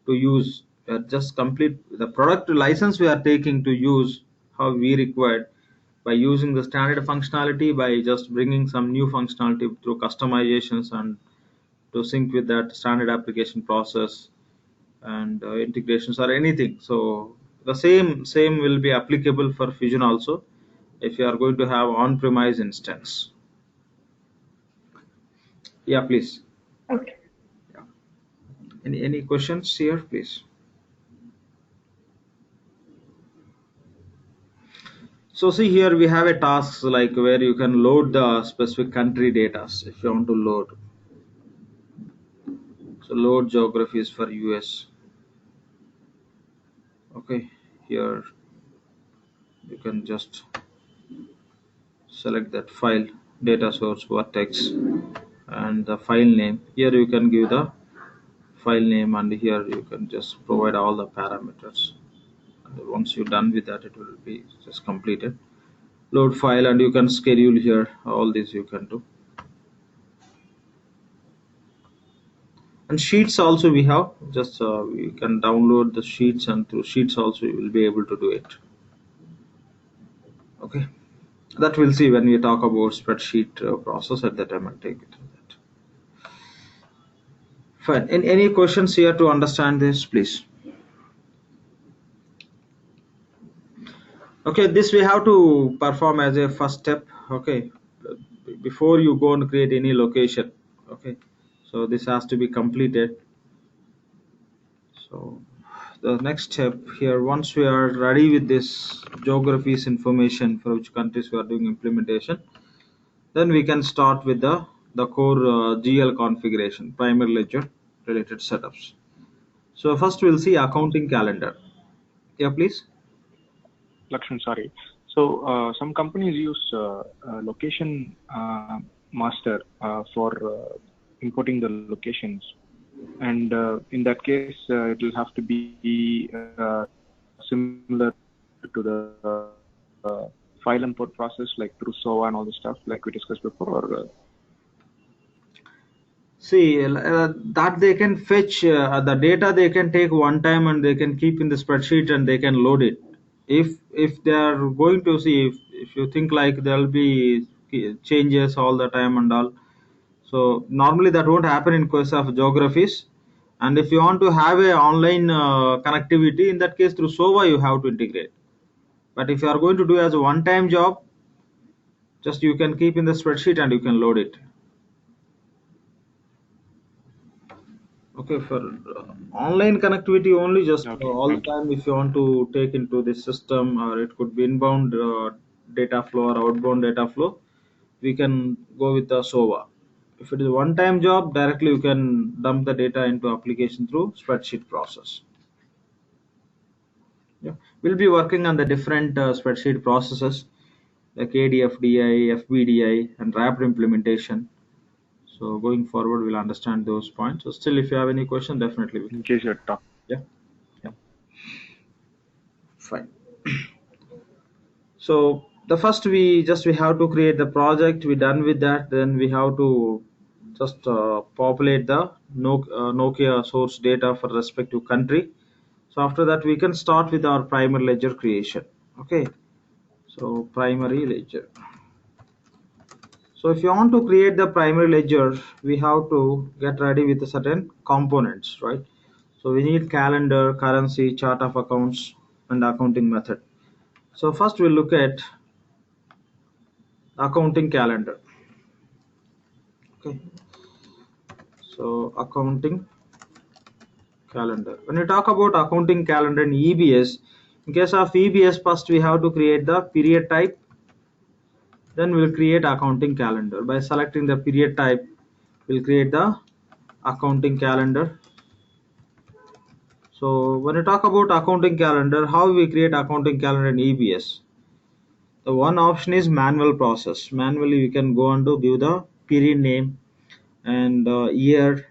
to use. We are just complete the product license we are taking to use how we required by using the standard functionality, by just bringing some new functionality through customizations and to sync with that standard application process and integrations or anything. So the same will be applicable for Fusion also if you are going to have on-premise instance. Yeah, please. Okay. Yeah. Any questions here, please? So see here we have a task like where you can load the specific country data if you want to load. So load geographies for US. Okay, here you can just select that file, data source, vertex, and the file name. Here you can give the file name, and here you can just provide all the parameters. And once you're done with that, it will be just completed. Load file, and you can schedule here. All this you can do. And sheets also we have. Just we can download the sheets, and through sheets also you will be able to do it. Okay, that we'll see when we talk about spreadsheet process. At that time I'll take it to that. Fine. Any questions here to understand this, please? Okay, this we have to perform as a first step. Okay, before you go and create any location. Okay, so this has to be completed. So the next step here, once we are ready with this geographies information for which countries we are doing implementation, then we can start with the core GL configuration, primary ledger related setups. So first we'll see accounting calendar. Yeah, please. Lakshman, sorry. So some companies use location master for importing the locations, and in that case it will have to be similar to the file import process, like through SOA and all the stuff like we discussed before. Or, see that they can fetch the data, they can take one time and they can keep in the spreadsheet and they can load it. If they are going to see, if you think like there will be changes all the time and all, so normally that won't happen in case of geographies. And if you want to have a online connectivity, in that case through SOA you have to integrate. But if you are going to do as a one-time job, just you can keep in the spreadsheet and you can load it. Okay, for online connectivity only, just Okay, all the time if you want to take into this system, or it could be inbound data flow or outbound data flow, we can go with the SOA. If it is a one-time job, directly you can dump the data into application through spreadsheet process. Yeah, we'll be working on the different spreadsheet processes like ADFDI, FBDI, and wrapped implementation. So going forward, we'll understand those points. So still, if you have any question, definitely we can. in case you're talking. Yeah, yeah, fine. So the first we have to create the project. We done with that. Then we have to just populate the Nokia source data for respective country. So after that, we can start with our primary ledger creation. Okay, so primary ledger. So if you want to create the primary ledger, we have to get ready with certain components, right? So we need calendar, currency, chart of accounts, and accounting method. So first we'll look at accounting calendar. Okay, so accounting calendar. When you talk about accounting calendar in EBS, in case of EBS, first we have to create the period type. Then we'll create accounting calendar. By selecting the period type, we'll create the accounting calendar. So when you talk about accounting calendar, how we create accounting calendar in EBS? The one option is manual process. Manually, we can go and give the period name and year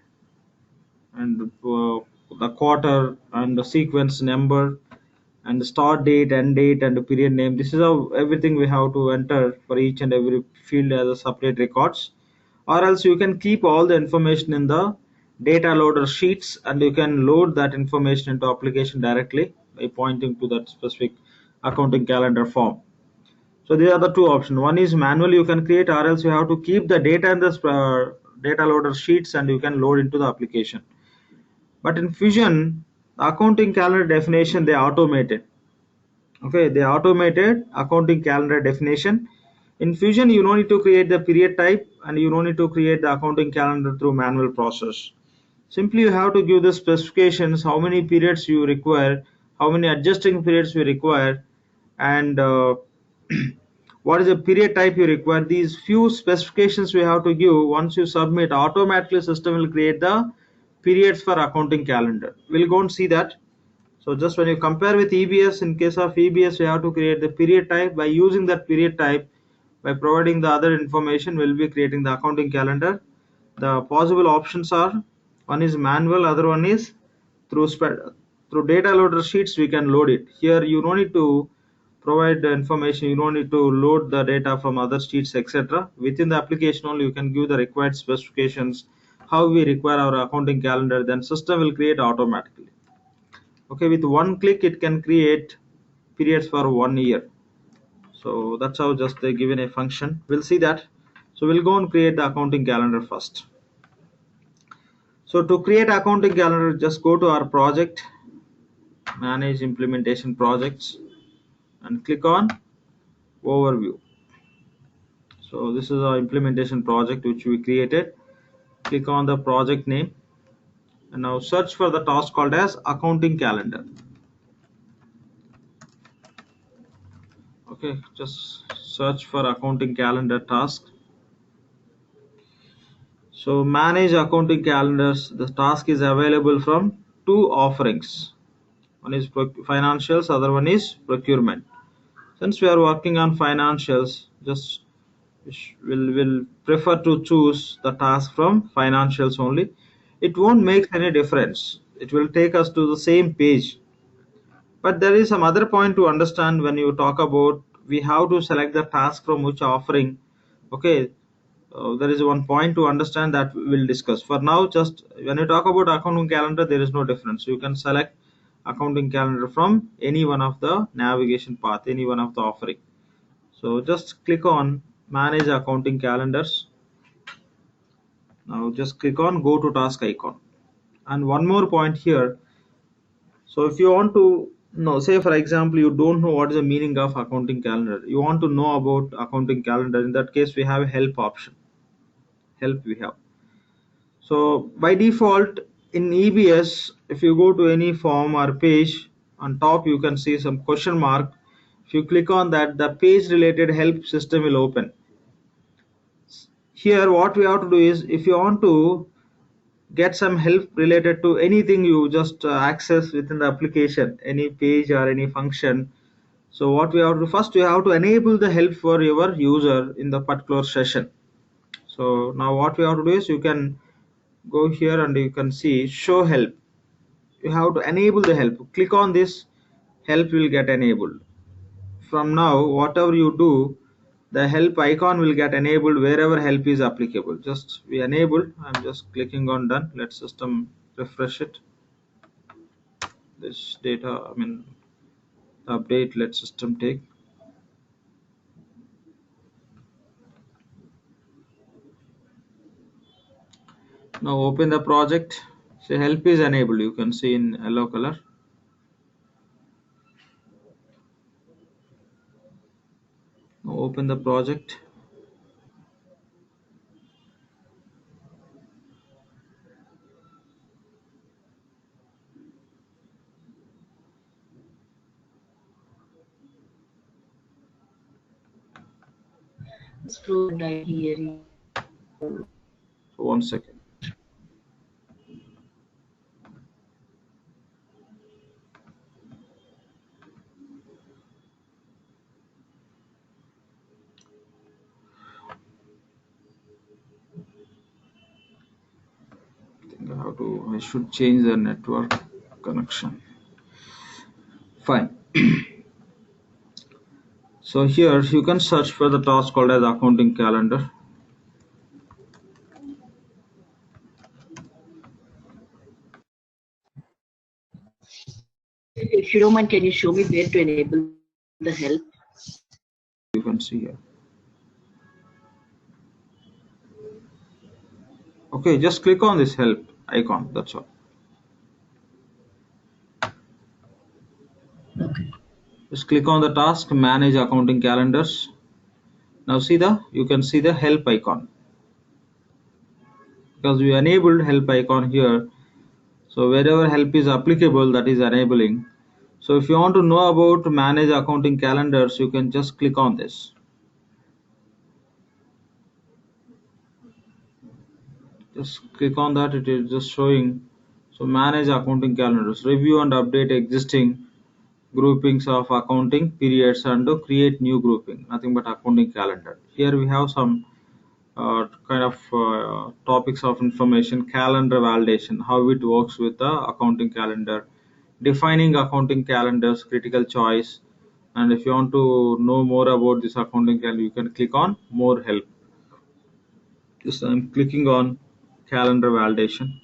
and the quarter and the sequence number and the start date, end date, and the period name. This is how everything we have to enter for each and every field as a separate records. Or else you can keep all the information in the data loader sheets, and you can load that information into application directly by pointing to that specific accounting calendar form. So these are the two options. One is manually you can create, or else you have to keep the data in the data loader sheets and you can load into the application. But in Fusion, the accounting calendar definition, they automated. Okay, they automated accounting calendar definition. In Fusion, you don't need to create the period type and you don't need to create the accounting calendar through manual process. Simply you have to give the specifications, how many periods you require, how many adjusting periods you require, and what is the period type you require. These few specifications we have to give. Once you submit, automatically system will create the periods for accounting calendar. We'll go and see that. So just when you compare with EBS, in case of EBS, you have to create the period type. By using that period type, By providing the other information, we'll be creating the accounting calendar. The possible options are, one is manual, other one is through data loader sheets we can load it. Here you don't need to provide the information, you don't need to load the data from other sheets, etc. Within the application only you can give the required specifications, how we require our accounting calendar, then system will create automatically. Okay, with one click it can create periods for 1 year. So that's how just they given a function. We'll see that. So we'll go and create the accounting calendar first. So to create accounting calendar, just go to our project, manage implementation projects, and click on overview. So this is our implementation project which we created. Click on the project name and now search for the task called as accounting calendar. Okay, just search for accounting calendar task. So manage accounting calendars. The task is available from two offerings. One is financials, other one is procurement. Since we are working on financials, just will prefer to choose the task from financials only. It won't make any difference. It will take us to the same page. But there is some other point to understand when you talk about we have to select the task from which offering. Okay, there is one point to understand that we'll discuss. For now, just when you talk about accounting calendar, there is no difference. You can select accounting calendar from any one of the navigation path, any one of the offering. So just click on manage accounting calendars. Now just click on go to task icon. And one more point here. So if you want to know, say for example, you don't know what is the meaning of accounting calendar. You want to know about accounting calendar. In that case, we have a help option. Help we have. So by default in EBS, if you go to any form or page, on top you can see some question mark. If you click on that, the page related help system will open. Here what we have to do is, if you want to get some help related to anything you just access within the application, any page or any function, so what we have to do, first we have to enable the help for your user in the particular session. So now what we have to do is, you can go here and you can see show help. You have to enable the help. Click on this, help will get enabled. From now whatever you do, the help icon will get enabled wherever help is applicable. Just be enabled. I'm just clicking on done. Let system refresh it. This data, update, let system take. Now open the project. Say help is enabled. You can see in yellow color. Now open the project. It's true, I hear you. So 1 second. I should change the network connection. Fine. So here you can search for the task called as accounting calendar. If you don't mind, can you show me where to enable the help? You can see here. Okay, just click on this help icon, that's all. Okay. Just click on the task, manage accounting calendars. Now you can see the help icon. Because we enabled help icon here. So wherever help is applicable, that is enabling. So if you want to know about manage accounting calendars, you can just click on this. Just click on that, it is just showing. So manage accounting calendars, review and update existing. groupings of accounting periods and to create new grouping, nothing but accounting calendar. Here we have some kind of topics of information. Calendar validation, how it works with the accounting calendar, defining accounting calendars, critical choice. And if you want to know more about this accounting calendar, you can click on more help. Just I'm clicking on calendar validation.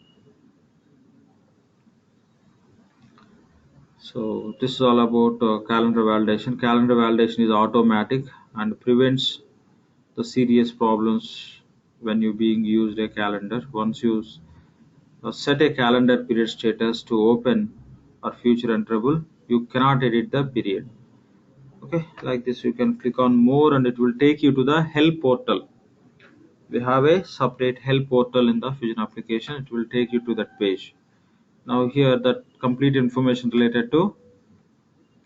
So this is all about calendar validation. Calendar validation is automatic and prevents the serious problems when you being used a calendar. Once you set a calendar period status to open or future enterable, you cannot edit the period. Okay, like this you can click on more and it will take you to the help portal. We have a separate help portal in the Fusion application. It will take you to that page. Now here that complete information related to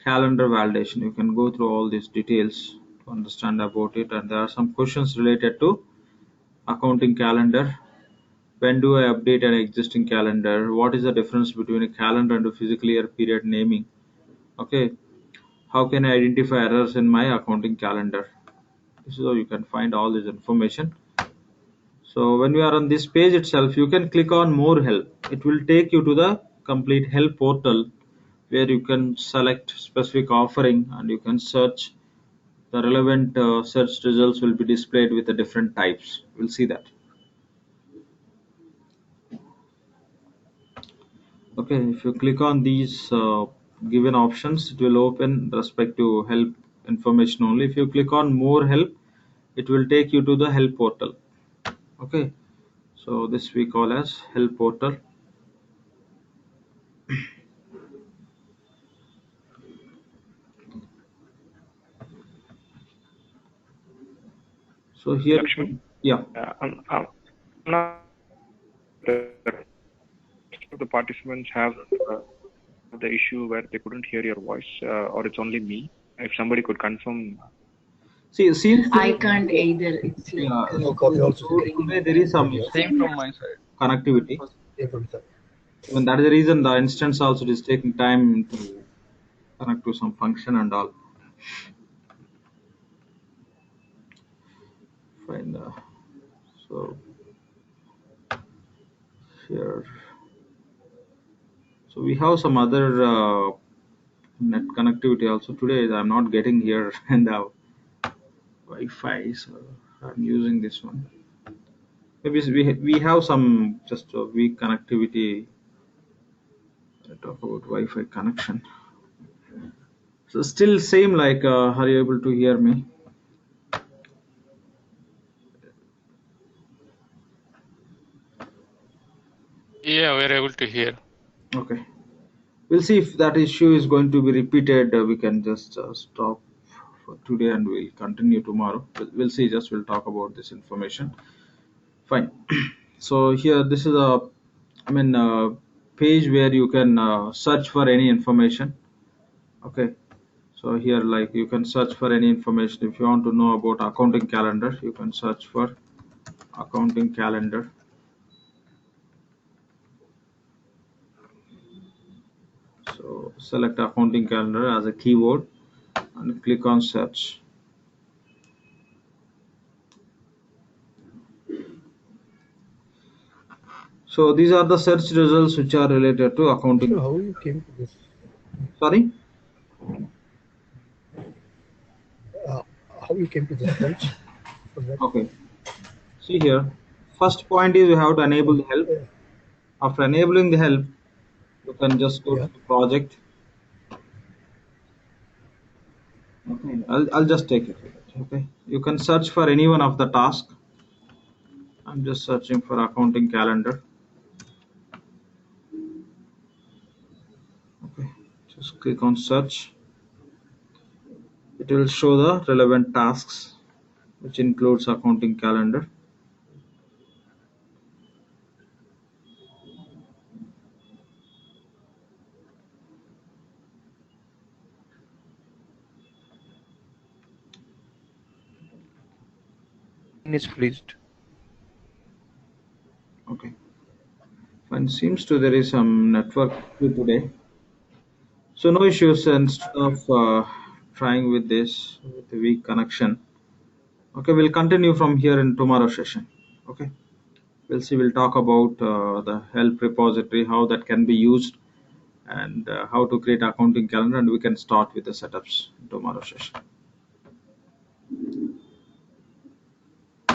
calendar validation, you can go through all these details to understand about it, and there are some questions related to accounting calendar. When do I update an existing calendar? What is the difference between a calendar and a physical year period naming? Okay, how can I identify errors in my accounting calendar? This is how you can find all this information. So when we are on this page itself, you can click on more help. It will take you to the complete help portal where you can select specific offering and you can search. The relevant search results will be displayed with the different types. We'll see that. Okay, if you click on these given options, it will open respect to help information only. If you click on more help, it will take you to the help portal. Okay, so this we call as help portal. So here, Lakshmi? yeah. I'm not, the participants have the issue where they couldn't hear your voice, or it's only me. If somebody could confirm. See, it seems I can't either. It's like no copy also. Today there is some Same from my side. connectivity. And that is the reason the instance also is taking time to connect to some function and all. Fine. So here, so we have some other net connectivity also. Today I'm not getting here in the Wi-Fi, so I'm using this one. Maybe we have some just weak connectivity. I talk about Wi-Fi connection. So still same like are you able to hear me? Yeah, we're able to hear. Okay. We'll see if that issue is going to be repeated. We can just stop for today and we'll continue tomorrow. We'll see. Just we'll talk about this information. Fine. So here, this is a, page where you can search for any information. Okay. So here, like you can search for any information. If you want to know about accounting calendar, you can search for accounting calendar. So select accounting calendar as a keyword and click on search. So these are the search results which are related to accounting. So how you came to this? Sorry? How you came to this search? Okay. See here. First point is you have to enable the help. After enabling the help, you can just go to the project. Okay. I'll just take it. Okay. You can search for any one of the tasks. I'm just searching for accounting calendar. Okay. Just click on search. It will show the relevant tasks, which includes accounting calendar. Is pleased. Okay. Fine. Seems to there is some network issue today. So no issues instead of trying with this with the weak connection. Okay, we'll continue from here in tomorrow's session. Okay, we'll talk about the help repository, how that can be used, and how to create accounting calendar, and we can start with the setups in tomorrow's session.